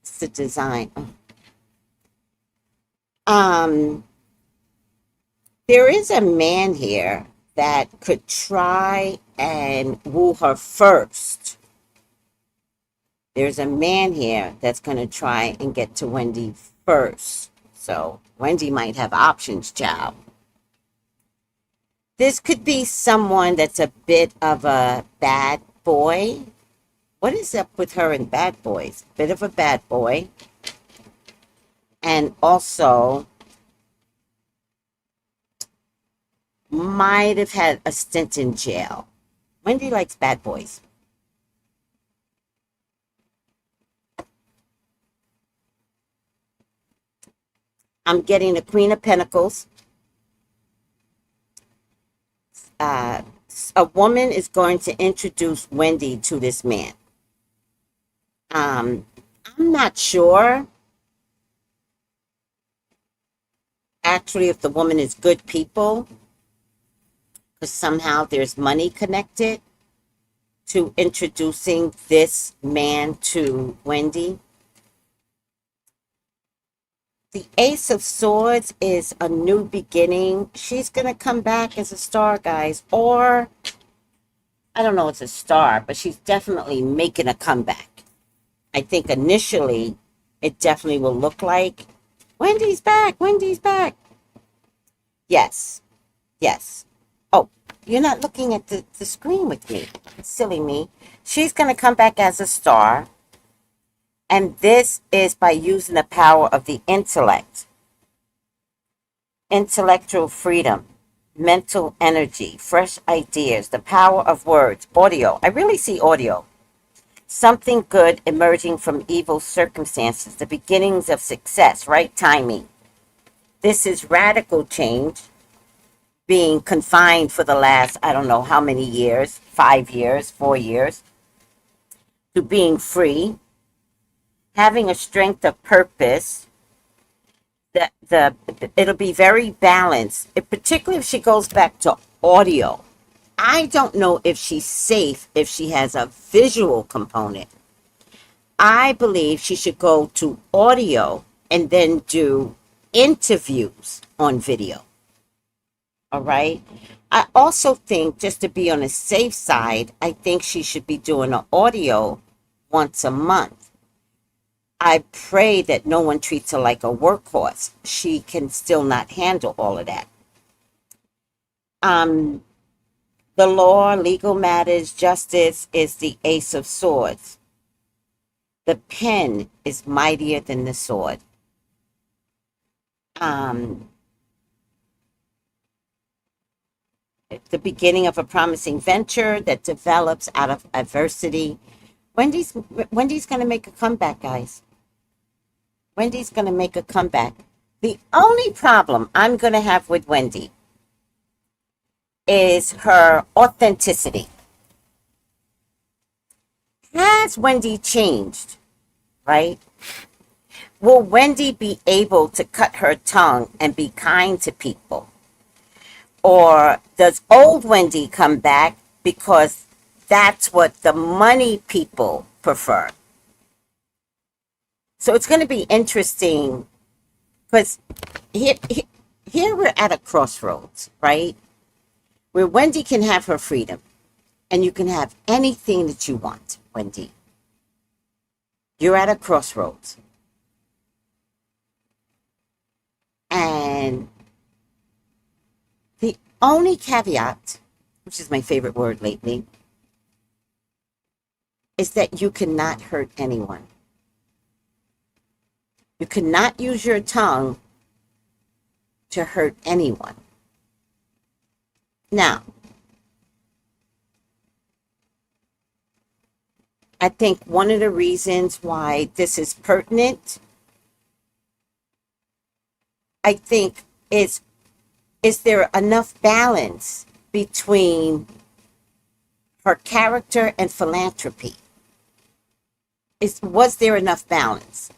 It's the design. There is a man here that could try and woo her first. There's a man here that's going to try and get to Wendy first. So Wendy might have options, child. This could be someone that's a bit of a bad boy. What is up with her and bad boys? Bit of a bad boy. And also might have had a stint in jail. Wendy likes bad boys. I'm getting the Queen of Pentacles. A woman is going to introduce Wendy to this man. I'm not sure actually if the woman is good people, because somehow there's money connected to introducing this man to Wendy. The Ace of Swords is a new beginning. She's going to come back as a star, guys. Or, I don't know if it's a star, but she's definitely making a comeback. I think initially, it definitely will look like, Wendy's back, Wendy's back. Yes, yes. Oh, you're not looking at the screen with me. Silly me. She's going to come back as a star. And this is by using the power of the intellect, intellectual freedom, mental energy, fresh ideas, the power of words, audio. I really see audio. Something good emerging from evil circumstances, the beginnings of success, right timing. This is radical change, being confined for the last, I don't know how many years, 5 years, 4 years, to being free. Having a strength of purpose, it'll be very balanced, particularly if she goes back to audio. I don't know if she's safe if she has a visual component. I believe she should go to audio and then do interviews on video. All right. I also think, just to be on the safe side, I think she should be doing an audio once a month. I pray that no one treats her like a workhorse. She can still not handle all of that. The law, legal matters, justice is the Ace of Swords. The pen is mightier than the sword. The beginning of a promising venture that develops out of adversity. Wendy's going to make a comeback, guys. Wendy's going to make a comeback. The only problem I'm going to have with Wendy is her authenticity. Has Wendy changed, right? Will Wendy be able to cut her tongue and be kind to people? Or does old Wendy come back because that's what the money people prefer? So it's going to be interesting because here we're at a crossroads, right? Where Wendy can have her freedom and you can have anything that you want, Wendy. You're at a crossroads. And the only caveat, which is my favorite word lately, is that you cannot hurt anyone. You cannot use your tongue to hurt anyone. Now, I think one of the reasons why this is pertinent, I think, is there enough balance between her character and philanthropy? Was there enough balance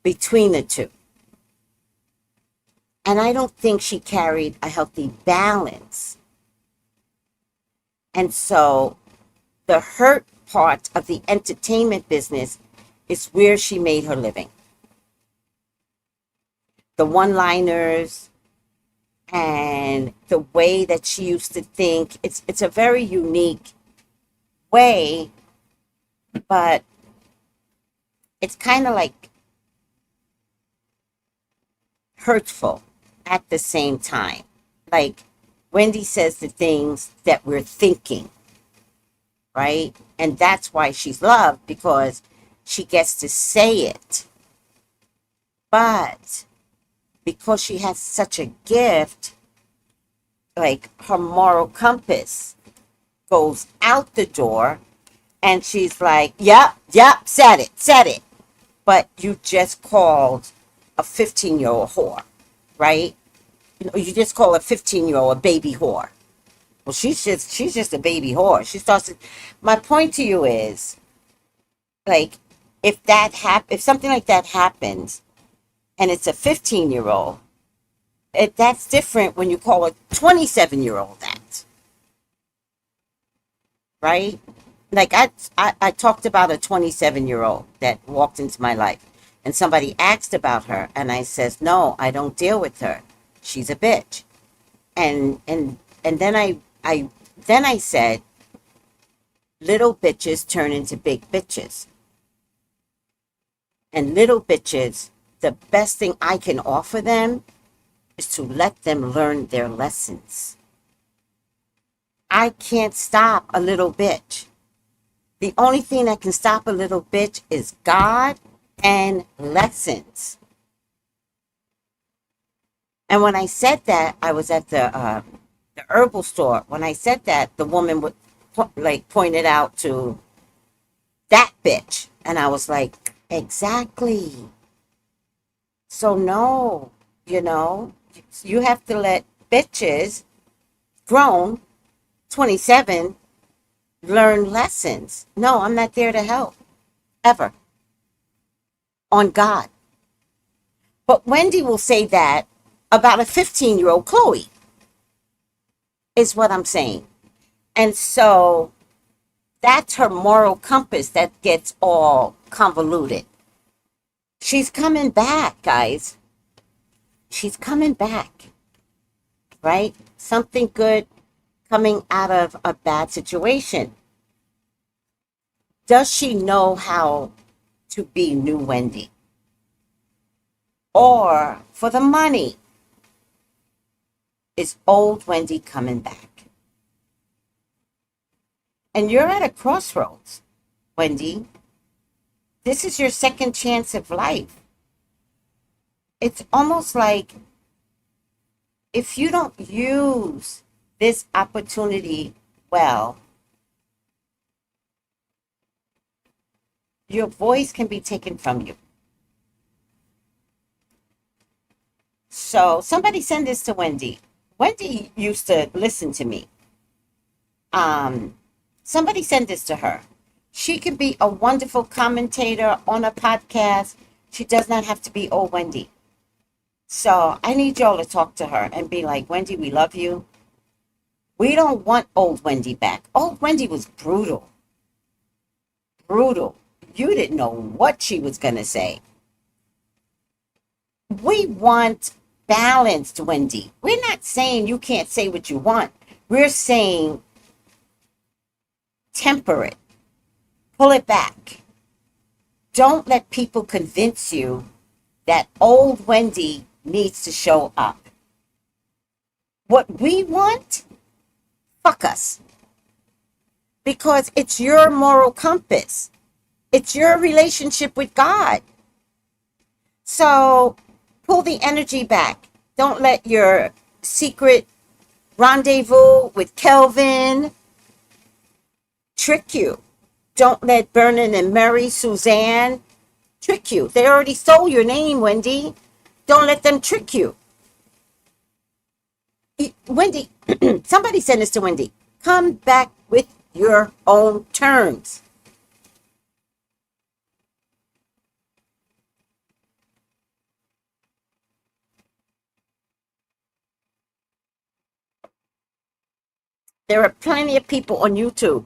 between the two? And I don't think she carried a healthy balance. And so the hurt part of the entertainment business is where she made her living. The one-liners and the way that she used to think, it's a very unique way, but it's kind of like hurtful at the same time. Like Wendy says the things that we're thinking, right? And that's why she's loved, because she gets to say it. But because she has such a gift, like her moral compass goes out the door and she's like, yep, said it. But you just called a 15-year-old whore, right? You just call a 15-year-old a baby whore. Well, she's just a baby whore. She starts to, my point to you is, like, if something like that happens and it's a 15-year-old, that's different when you call a 27-year-old that. Right? Like I talked about a 27-year-old that walked into my life, and somebody asked about her, and I says, no, I don't deal with her. She's a bitch. And then I said, little bitches turn into big bitches. And little bitches, the best thing I can offer them is to let them learn their lessons. I can't stop a little bitch. The only thing that can stop a little bitch is God and lessons. And when I said that, I was at the herbal store. When I said that, the woman would pointed out to that bitch, and I was like, exactly. So no, you have to let bitches, grown, 27, learn lessons. No, I'm not there to help, ever, on God. But Wendy will say that about a 15-year-old Chloe, is what I'm saying. And so that's her moral compass that gets all convoluted. She's coming back, guys. She's coming back, right? Something good coming out of a bad situation. Does she know how to be new Wendy? Or for the money, is old Wendy coming back? And you're at a crossroads, Wendy. This is your second chance of life. It's almost like if you don't use this opportunity well, your voice can be taken from you. So somebody send this to Wendy. Wendy used to listen to me. Um, Somebody send this to her. She can be a wonderful commentator on a podcast. She does not have to be old Wendy. So I need y'all to talk to her and be like, Wendy, we love you. We don't want old Wendy back. Old Wendy was brutal. Brutal. You didn't know what she was going to say. We want balanced Wendy. We're not saying you can't say what you want. We're saying temper it. Pull it back. Don't let people convince you that old Wendy needs to show up. What we want, fuck us. Because it's your moral compass. It's your relationship with God. So pull the energy back. Don't let your secret rendezvous with Kelvin trick you. Don't let Vernon and Mary, Suzanne trick you. They already stole your name, Wendy. Don't let them trick you. Wendy, somebody send this to Wendy. Come back with your own terms. There are plenty of people on YouTube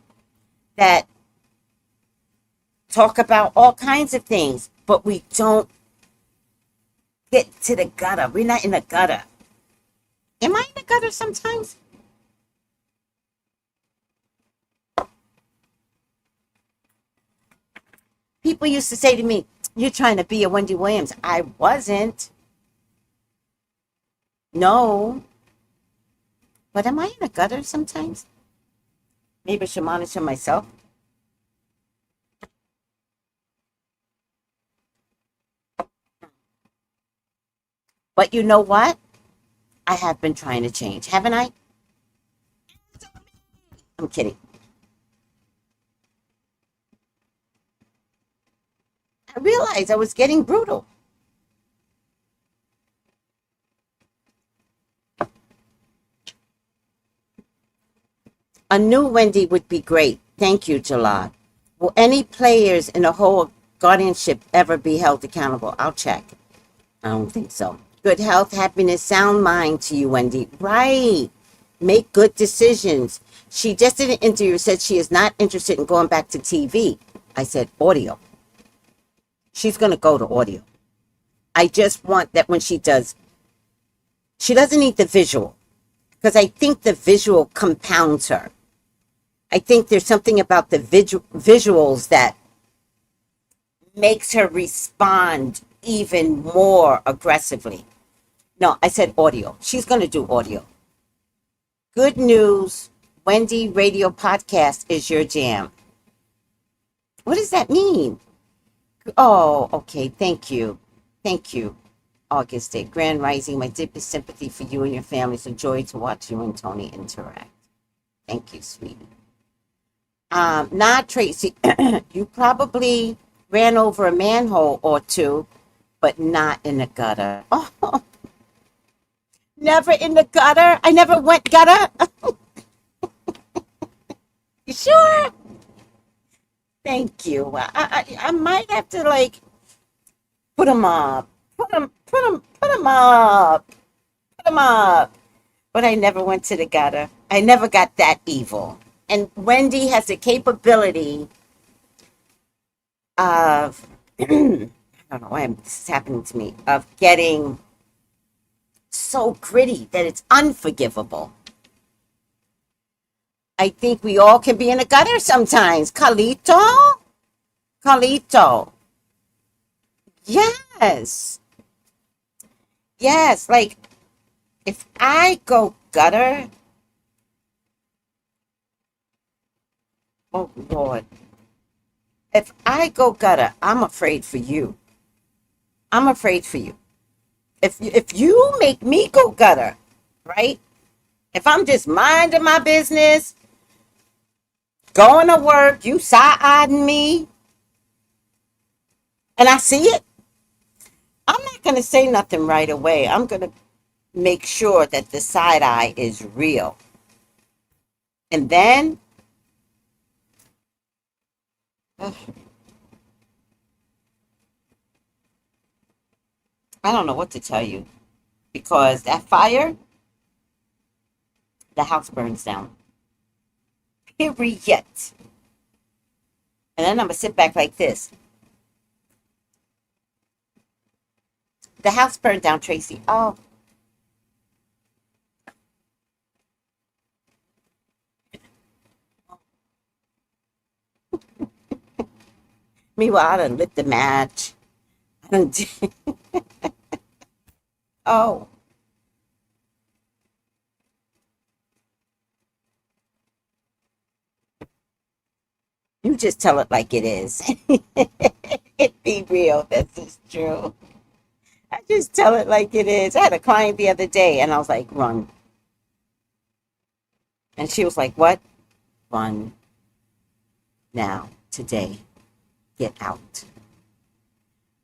that talk about all kinds of things, but we don't get to the gutter. We're not in the gutter. Am I in the gutter sometimes? People used to say to me, you're trying to be a Wendy Williams. I wasn't. No. But am I in the gutter sometimes? Maybe I should monitor myself. But you know what? I have been trying to change, haven't I? I'm kidding. I realized I was getting brutal. A new Wendy would be great. Thank you, Jalad. Will any players in a whole guardianship ever be held accountable? I'll check. I don't think so. Good health, happiness, sound mind to you, Wendy. Right. Make good decisions. She just did an interview, said she is not interested in going back to TV. I said audio. She's going to go to audio. I just want that when she does, she doesn't need the visual because I think the visual compounds her. I think there's something about the visuals that makes her respond even more aggressively. No, I said audio. She's going to do audio. Good news. Wendy Radio Podcast is your jam. What does that mean? Oh, okay. Thank you. Thank you, August Day. Grand Rising. My deepest sympathy for you and your family. It's a joy to watch you and Tony interact. Thank you, sweetie. Not Tracy. You probably ran over a manhole or two, but not in the gutter. Oh, never in the gutter? I never went gutter? You sure? Thank you. I might have to like put them up. Put them up. Put them up. But I never went to the gutter. I never got that evil. And Wendy has the capability of, I don't know why this is happening to me, of getting so gritty that it's unforgivable. I think we all can be in a gutter sometimes. Carlito? Carlito. Yes. Yes, like if I go gutter, oh Lord. If I go gutter, I'm afraid for you. I'm afraid for you. If you make me go gutter, right? If I'm just minding my business, going to work, you side-eyeing me, and I see it, I'm not going to say nothing right away. I'm going to make sure that the side eye is real. And then, ugh, I don't know what to tell you because that fire, the house burns down. Period. And then I'm going to sit back like this. The house burned down, Tracy. Oh, meanwhile, I done lit the match. I done oh, you just tell it like it is. It be real. This is true. I just tell it like it is. I had a client the other day and I was like, run. And she was like, what? Run now, today. Get out.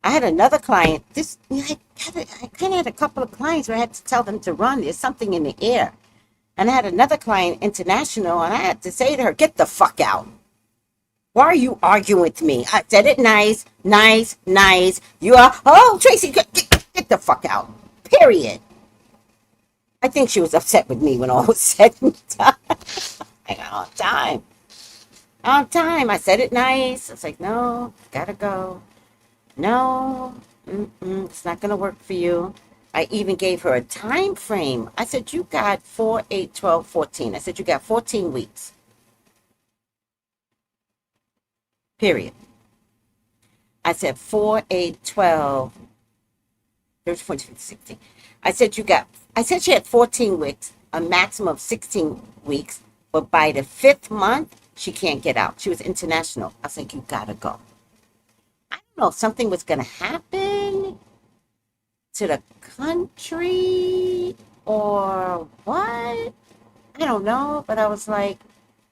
I had another client. I kind of had a couple of clients where I had to tell them to run. There's something in the air. And I had another client, international, and I had to say to her, get the fuck out. Why are you arguing with me? I said it nice, nice, nice. You are, oh, Tracy, get the fuck out. Period. I think she was upset with me when all was said and done. I got all time. All time. I said it nice. I was like, no, gotta go. No, it's not going to work for you. I even gave her a time frame. I said, you got 4, 8, 12, 14. I said, you got 14 weeks. Period. I said 4, 8, 12, 13, 14, 15, 16. I said she had 14 weeks, a maximum of 16 weeks, but by the 5th month, she can't get out. She was international. I was like, you gotta go. I don't know if something was gonna happen to the country or what. I don't know, but I was like,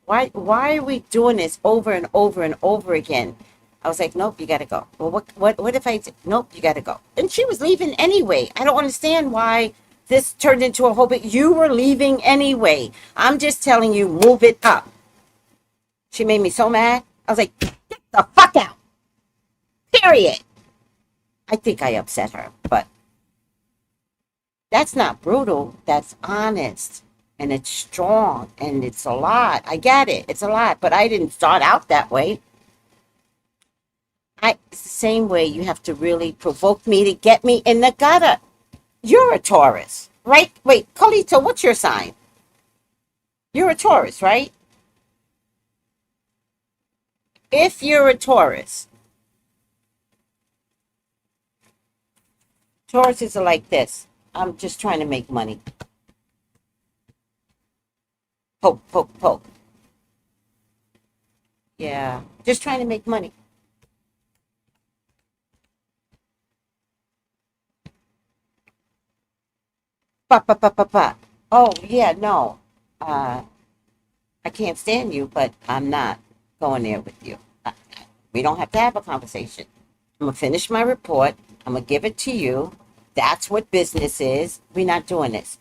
why are we doing this over and over and over again? I was like, nope, you gotta go. Well, what if I nope, you gotta go. And she was leaving anyway. I don't understand why this turned into a whole bit. You were leaving anyway. I'm just telling you, move it up. She made me so mad. I was like, get the fuck out. Period. I think I upset her, but that's not brutal. That's honest. And it's strong. And it's a lot. I get it. It's a lot. But I didn't start out that way. It's the same way you have to really provoke me to get me in the gutter. You're a Taurus, right? Wait, Colito, what's your sign? You're a Taurus, right? If you're a Taurus, Tauruses are like this. I'm just trying to make money. Poke, poke, poke. Yeah, just trying to make money. Pa, pa, pa, pa, pa. Oh, yeah, no. Uh, I can't stand you, but I'm not going there with you. We don't have to have a conversation. I'm going to finish my report. I'm going to give it to you. That's what business is. We're not doing this.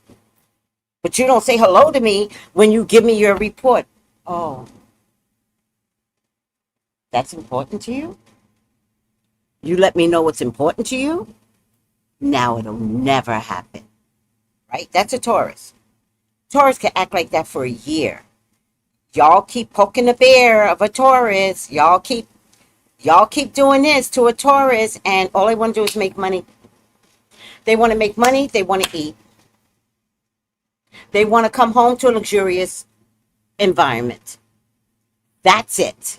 But you don't say hello to me when you give me your report. Oh, that's important to you? You let me know what's important to you? Now it'll never happen. Right? That's a Taurus. Taurus can act like that for a year. Y'all keep poking the bear of a Taurus. Y'all keep doing this to a Taurus, and all they want to do is make money. They want to make money. They want to eat. They want to come home to a luxurious environment. That's it.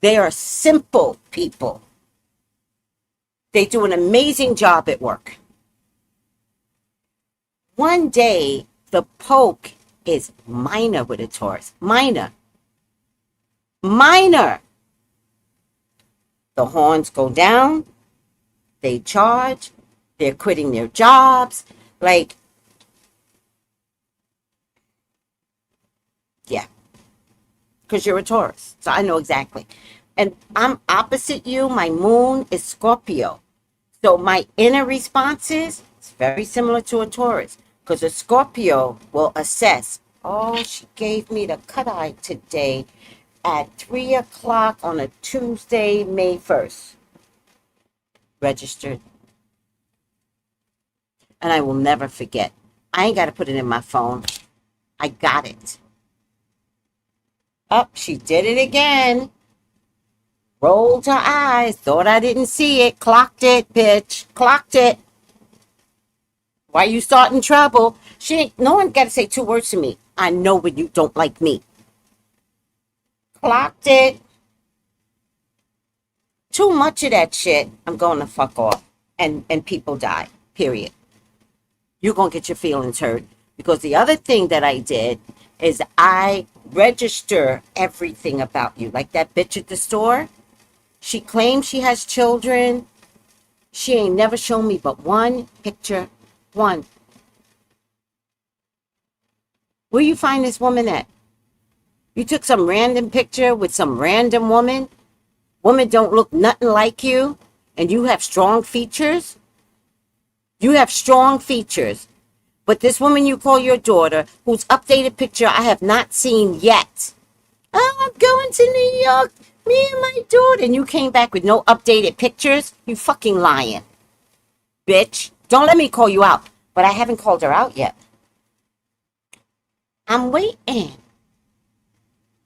They are simple people. They do an amazing job at work. One day, the poke is minor with a Taurus. Minor. Minor. The horns go down. They charge. They're quitting their jobs. Like, yeah. Because you're a Taurus. So I know exactly. And I'm opposite you. My moon is Scorpio. So my inner responses, it's very similar to a Taurus. Because a Scorpio will assess. Oh, she gave me the cut eye today at 3 o'clock on a Tuesday, May 1st. Registered. And I will never forget. I ain't got to put it in my phone. I got it. Oh, she did it again. Rolled her eyes. Thought I didn't see it. Clocked it, bitch. Clocked it. Why you starting trouble? No one got to say 2 words to me. I know when you don't like me. Clocked it. Too much of that shit. I'm going to fuck off. And people die. Period. You're going to get your feelings hurt. Because the other thing that I did is I register everything about you. Like that bitch at the store. She claims she has children. She ain't never shown me but one picture. One. Where you find this woman at? You took some random picture with some random woman? Woman don't look nothing like you? And you have strong features? You have strong features. But this woman you call your daughter, whose updated picture I have not seen yet. Oh, I'm going to New York. Me and my daughter. And you came back with no updated pictures? You fucking lying. Bitch. Don't let me call you out. But I haven't called her out yet. I'm waiting.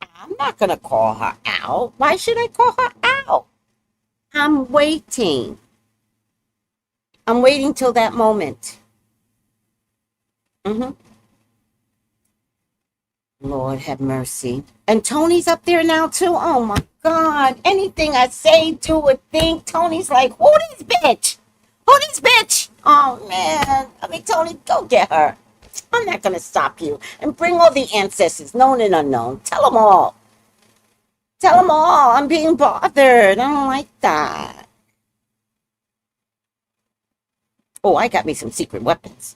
I'm not going to call her out. Why should I call her out? I'm waiting. I'm waiting till that moment. Lord have mercy. And Tony's up there now too. Oh my God. Anything I say, do, or think, Tony's like, who this bitch? Who this bitch? Oh man. I mean, Tony, go get her. I'm not going to stop you. And bring all the ancestors, known and unknown. Tell them all. Tell them all. I'm being bothered. I don't like that. Oh, I got me some secret weapons.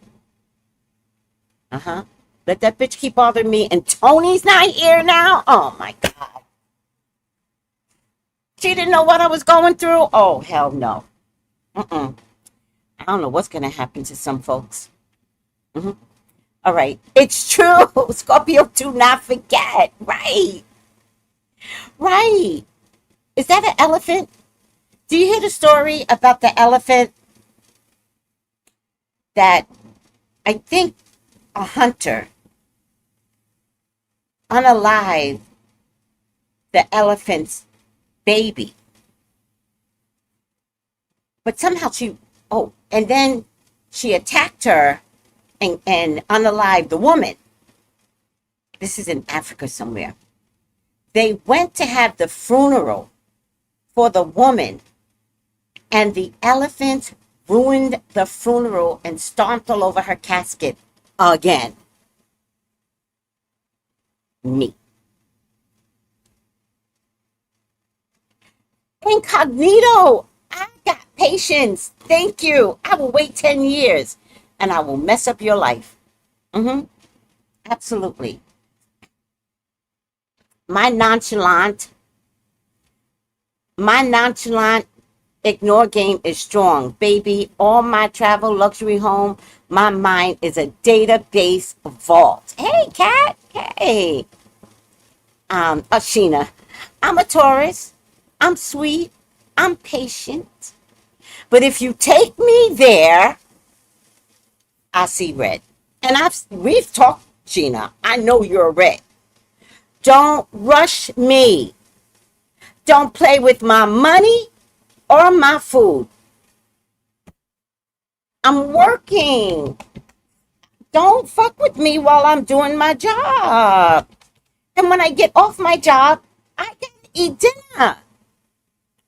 Let that bitch keep bothering me. And Tony's not here now? Oh, my God. She didn't know what I was going through? Oh, hell no. I don't know what's going to happen to some folks. All right. It's true. Scorpio, do not forget. Right. Right. Is that an elephant? Do you hear the story about the elephant that I think a hunter unalived the elephant's baby? But somehow and then she attacked her and unalived the woman. This is in Africa somewhere. They went to have the funeral for the woman, and the elephant ruined the funeral and stomped all over her casket again. Me. Incognito. I got patience. Thank you. I will wait 10 years and I will mess up your life. Absolutely. My nonchalant ignore game is strong. Baby, all my travel luxury home, my mind is a database vault. Hey, Kat. Hey. Ashina. I'm a Taurus. I'm sweet. I'm patient. But if you take me there, I see red. And we've talked, Gina. I know you're red. Don't rush me. Don't play with my money or my food. I'm working. Don't fuck with me while I'm doing my job. And when I get off my job, I gotta eat dinner.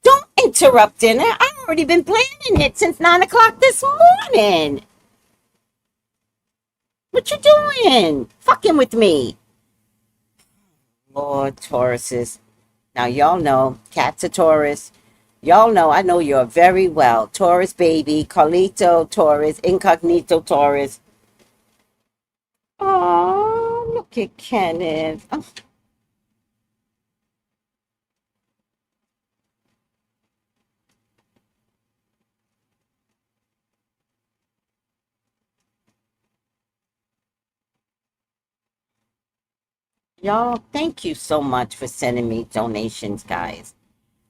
Don't interrupt dinner. I've already been planning it since 9 o'clock this morning. What you doing? Fucking with me. Lord, Tauruses. Now, y'all know, Cat's a Taurus. Y'all know, I know you're very well. Taurus baby, Carlito Taurus, Incognito Taurus. Oh, look at Kenneth. Oh. Y'all, thank you so much for sending me donations, guys.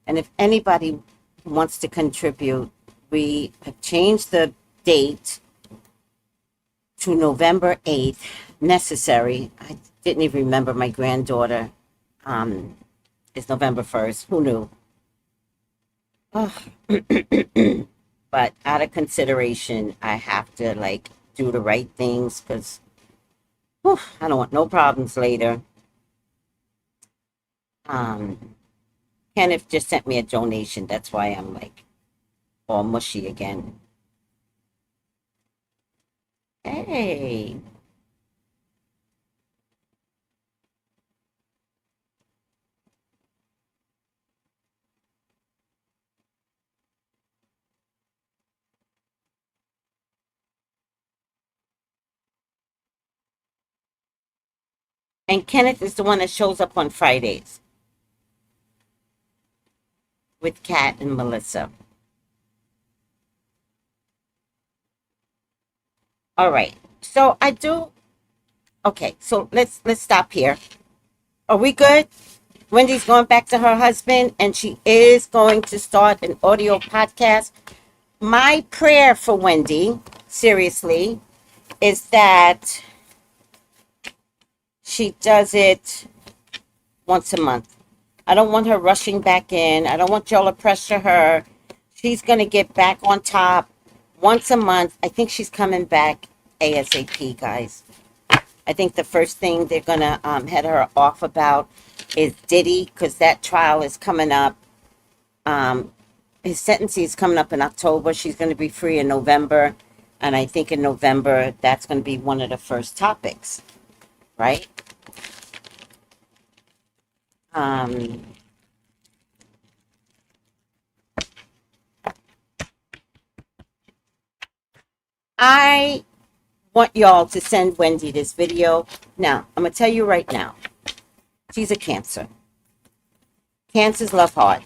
And if anybody wants to contribute, we have changed the date to November 8th, necessary. I didn't even remember my granddaughter um, is November 1st. Who knew? Oh. But out of consideration, I have to like do the right things because I don't want no problems later. Um, Kenneth just sent me a donation. That's why I'm like all mushy again. Hey. And Kenneth is the one that shows up on Fridays with Kat and Melissa. All right. So I do. Okay. So let's stop here. Are we good? Wendy's going back to her husband, and she is going to start an audio podcast. My prayer for Wendy, seriously, is that she does it once a month. I don't want her rushing back in. I don't want y'all to pressure her. She's going to get back on top once a month. I think she's coming back ASAP, guys. I think the first thing they're going to head her off about is Diddy, because that trial is coming up. His sentencing is coming up in October. She's going to be free in November. And I think in November, that's going to be one of the first topics, right? I want y'all to send Wendy this video. Now, I'm going to tell you right now, she's a Cancer. Cancers love hard.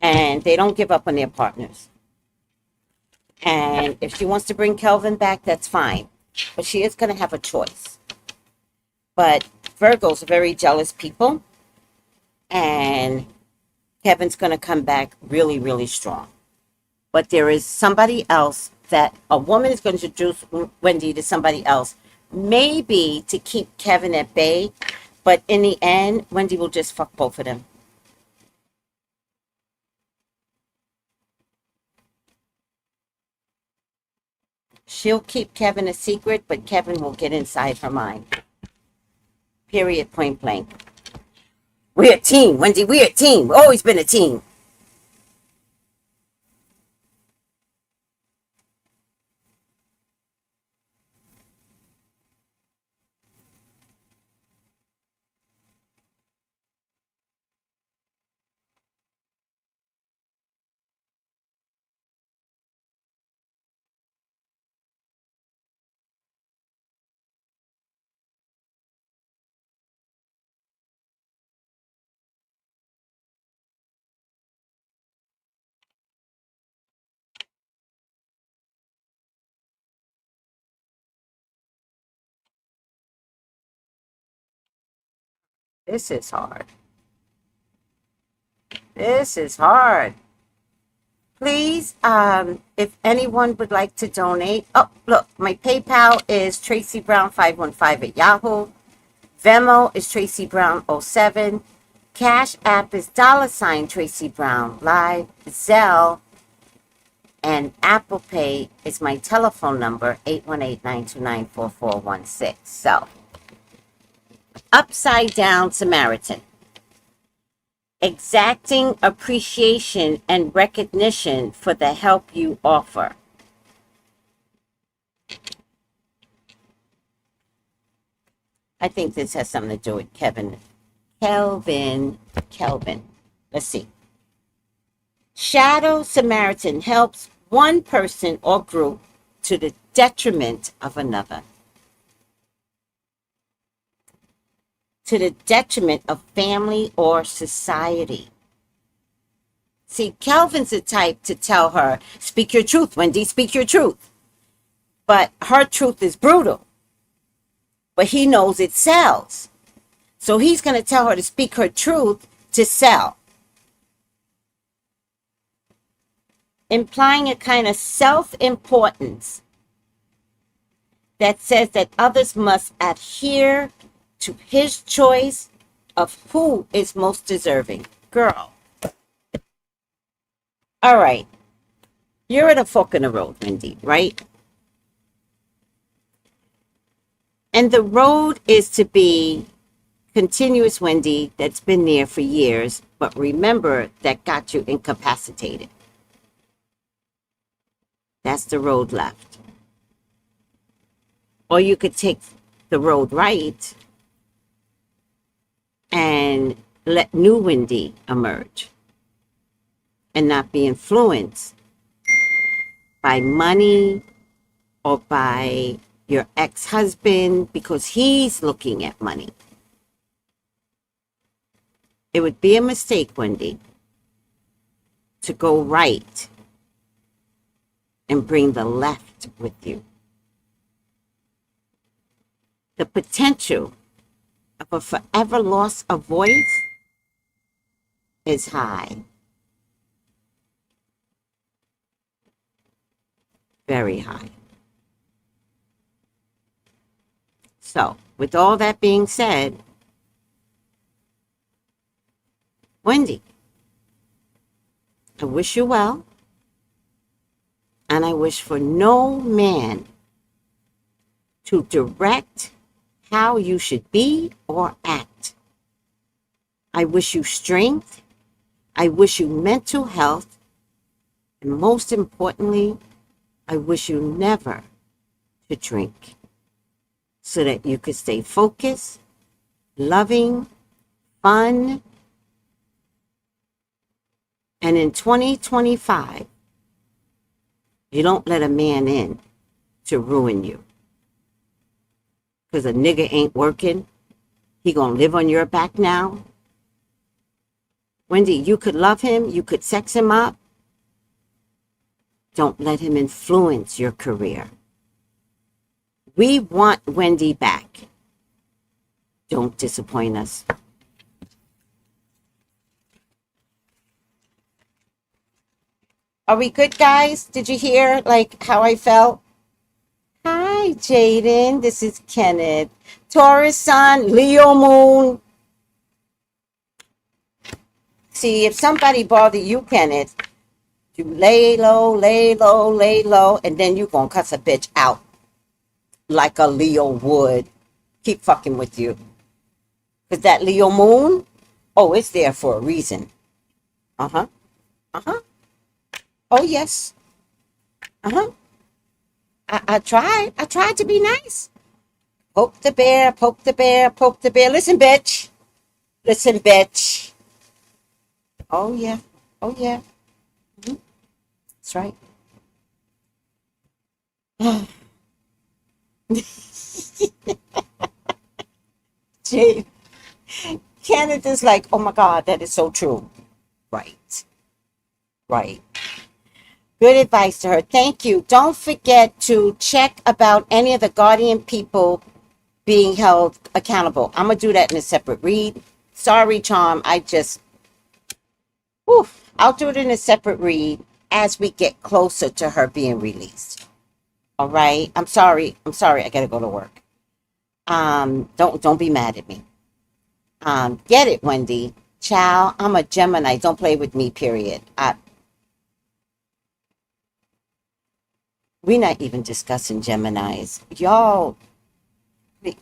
And they don't give up on their partners. And if she wants to bring Kelvin back, that's fine. But she is going to have a choice. But Virgos are very jealous people. And Kevin's going to come back really, really strong. But there is somebody else that a woman is going to introduce Wendy to somebody else. Maybe to keep Kevin at bay. But in the end, Wendy will just fuck both of them. She'll keep Kevin a secret, but Kevin will get inside her mind. Period, point blank. We're a team, Wendy. We're a team. We've always been a team. This is hard. This is hard. Please, if anyone would like to donate. Oh, look, my PayPal is TracyBrown515 at Yahoo. Venmo is TracyBrown07. Cash App is $Tracy Brown Live. Zelle and Apple Pay is my telephone number, 818-929-4416. So, Upside Down Samaritan. Exacting appreciation and recognition for the help you offer. I think this has something to do with Kelvin. Let's see. Shadow Samaritan helps one person or group to the detriment of another. To the detriment of family or society. See, Kelvin's the type to tell her, speak your truth, Wendy, speak your truth. But her truth is brutal. But he knows it sells. So he's going to tell her to speak her truth to sell, implying a kind of self-importance that says that others must adhere to his choice of who is most deserving. Girl. All right. You're at a fork in the road, Wendy, right? And the road is to be continuous, Wendy, that's been there for years, but remember that got you incapacitated. That's the road left. Or you could take the road right and let new Wendy emerge and not be influenced by money or by your ex-husband because he's looking at money. It would be a mistake, Wendy, to go right and bring the left with you. The potential of a forever loss of voice is high. Very high. So, with all that being said, Wendy, I wish you well, and I wish for no man to direct how you should be or act. I wish you strength. I wish you mental health. And most importantly, I wish you never to drink so that you could stay focused, loving, fun. And in 2025, you don't let a man in to ruin you. Because a nigga ain't working. He gonna live on your back now. Wendy, you could love him. You could sex him up. Don't let him influence your career. We want Wendy back. Don't disappoint us. Are we good, guys? Did you hear, like, how I felt? Hi, Jaden. This is Kenneth. Taurus Sun, Leo Moon. See, if somebody bother you, Kenneth, you lay low, lay low, lay low, and then you gonna cuss a bitch out like a Leo would. Keep fucking with you. Because that Leo Moon, oh, it's there for a reason. Uh-huh. Uh-huh. Oh, yes. Uh-huh. I tried to be nice. Poke the bear, poke the bear, poke the bear. Listen, bitch. Listen, bitch. Oh, yeah. Oh, yeah. Mm-hmm. That's right. Gee, Canada's like, oh, my God, that is so true. Right. Right. Good advice to her. Thank you. Don't forget to check about any of the guardian people being held accountable. I'm going to do that in a separate read. Sorry, Charm. I'll do it in a separate read as we get closer to her being released. All right. I'm sorry. I got to go to work. Don't be mad at me. Get it, Wendy. Ciao. I'm a Gemini. Don't play with me, period. We're not even discussing Geminis. Y'all, we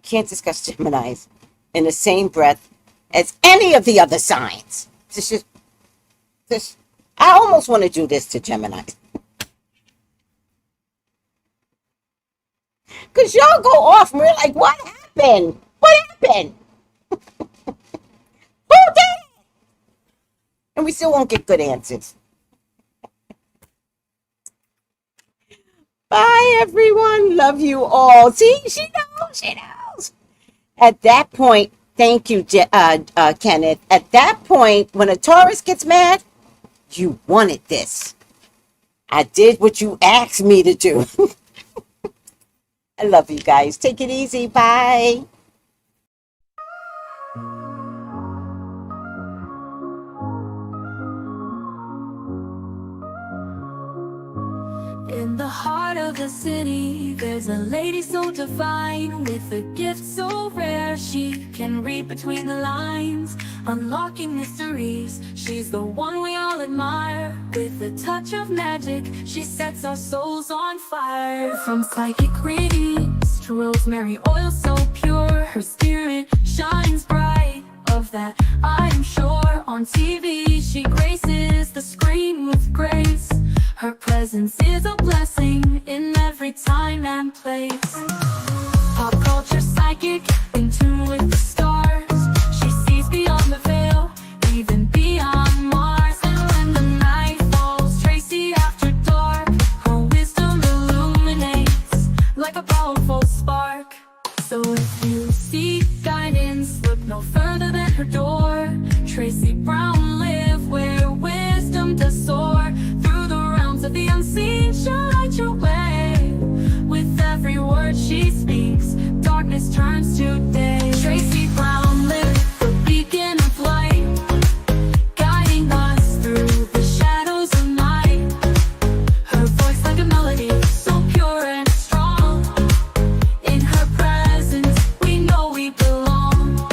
can't discuss Geminis in the same breath as any of the other signs. I almost want to do this to Geminis. Because y'all go off and we're like, what happened? What happened? Who did it? And we still won't get good answers. Bye, everyone. Love you all. See, she knows. At that point, thank you, Kenneth. At that point, when a Taurus gets mad, you wanted this. I did what you asked me to do. I love you guys. Take it easy. Bye. In the heart of the city, there's a lady so divine, with a gift so rare she can read between the lines, unlocking mysteries. She's the one we all admire. With a touch of magic, she sets our souls on fire. From psychic readings to rosemary oil so pure, her spirit shines bright. Of that I am sure. On TV she graces the screen with grace. Her presence is a blessing in every time and place. Pop culture psychic, in tune with the stars. She sees beyond the veil, even beyond Mars. And when the night falls, Tracy after dark, her wisdom illuminates like a powerful spark. So if you seek guidance, look no further than her door. Tracy Brown live where wisdom does soar. Through the realms of the unseen, she'll light your way. With every word she speaks, darkness turns to day. Tracy Brown live, the beacon of light, guiding us through the shadows of night. Her voice like a melody, so pure and strong. In her presence, we know we belong.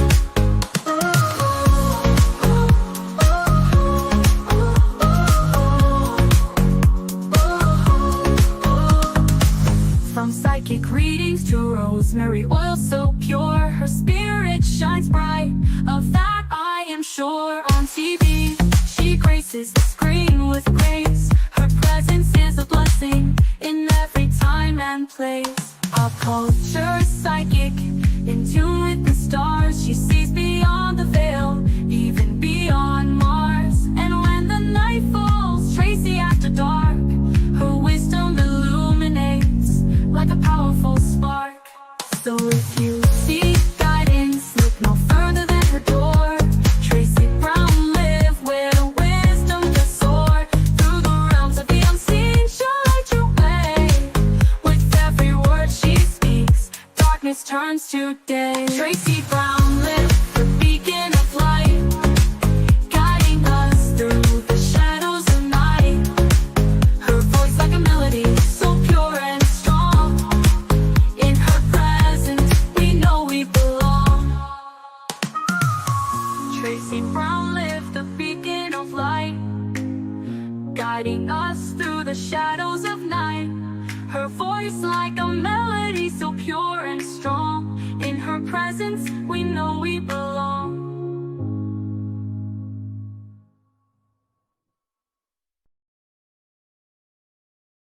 From psychic readings to rosemary oil so pure, her spirit shines bright. Of that I am sure. On TV, she graces the screen with grace. Her presence is a blessing in every time and place. Pop culture psychic, in tune with the stars. She sees beyond the veil, even beyond Mars. And when the night falls, Tracy after dark, her wisdom illuminates like a powerful spark. So if you seek guidance, look no further than her door. Tracy Brown live where wisdom does soar. Through the realms of the unseen, she'll light your way. With every word she speaks, darkness turns to day. Tracy Brown live, the beacon of light, guiding us through the shadows of night. Her voice like a melody, so pure and strong. In her presence, we know we belong. Tracy Brown live, the beacon of light, guiding us through the shadows of night. Her voice like a melody, so pure and strong. In her presence, we know we belong.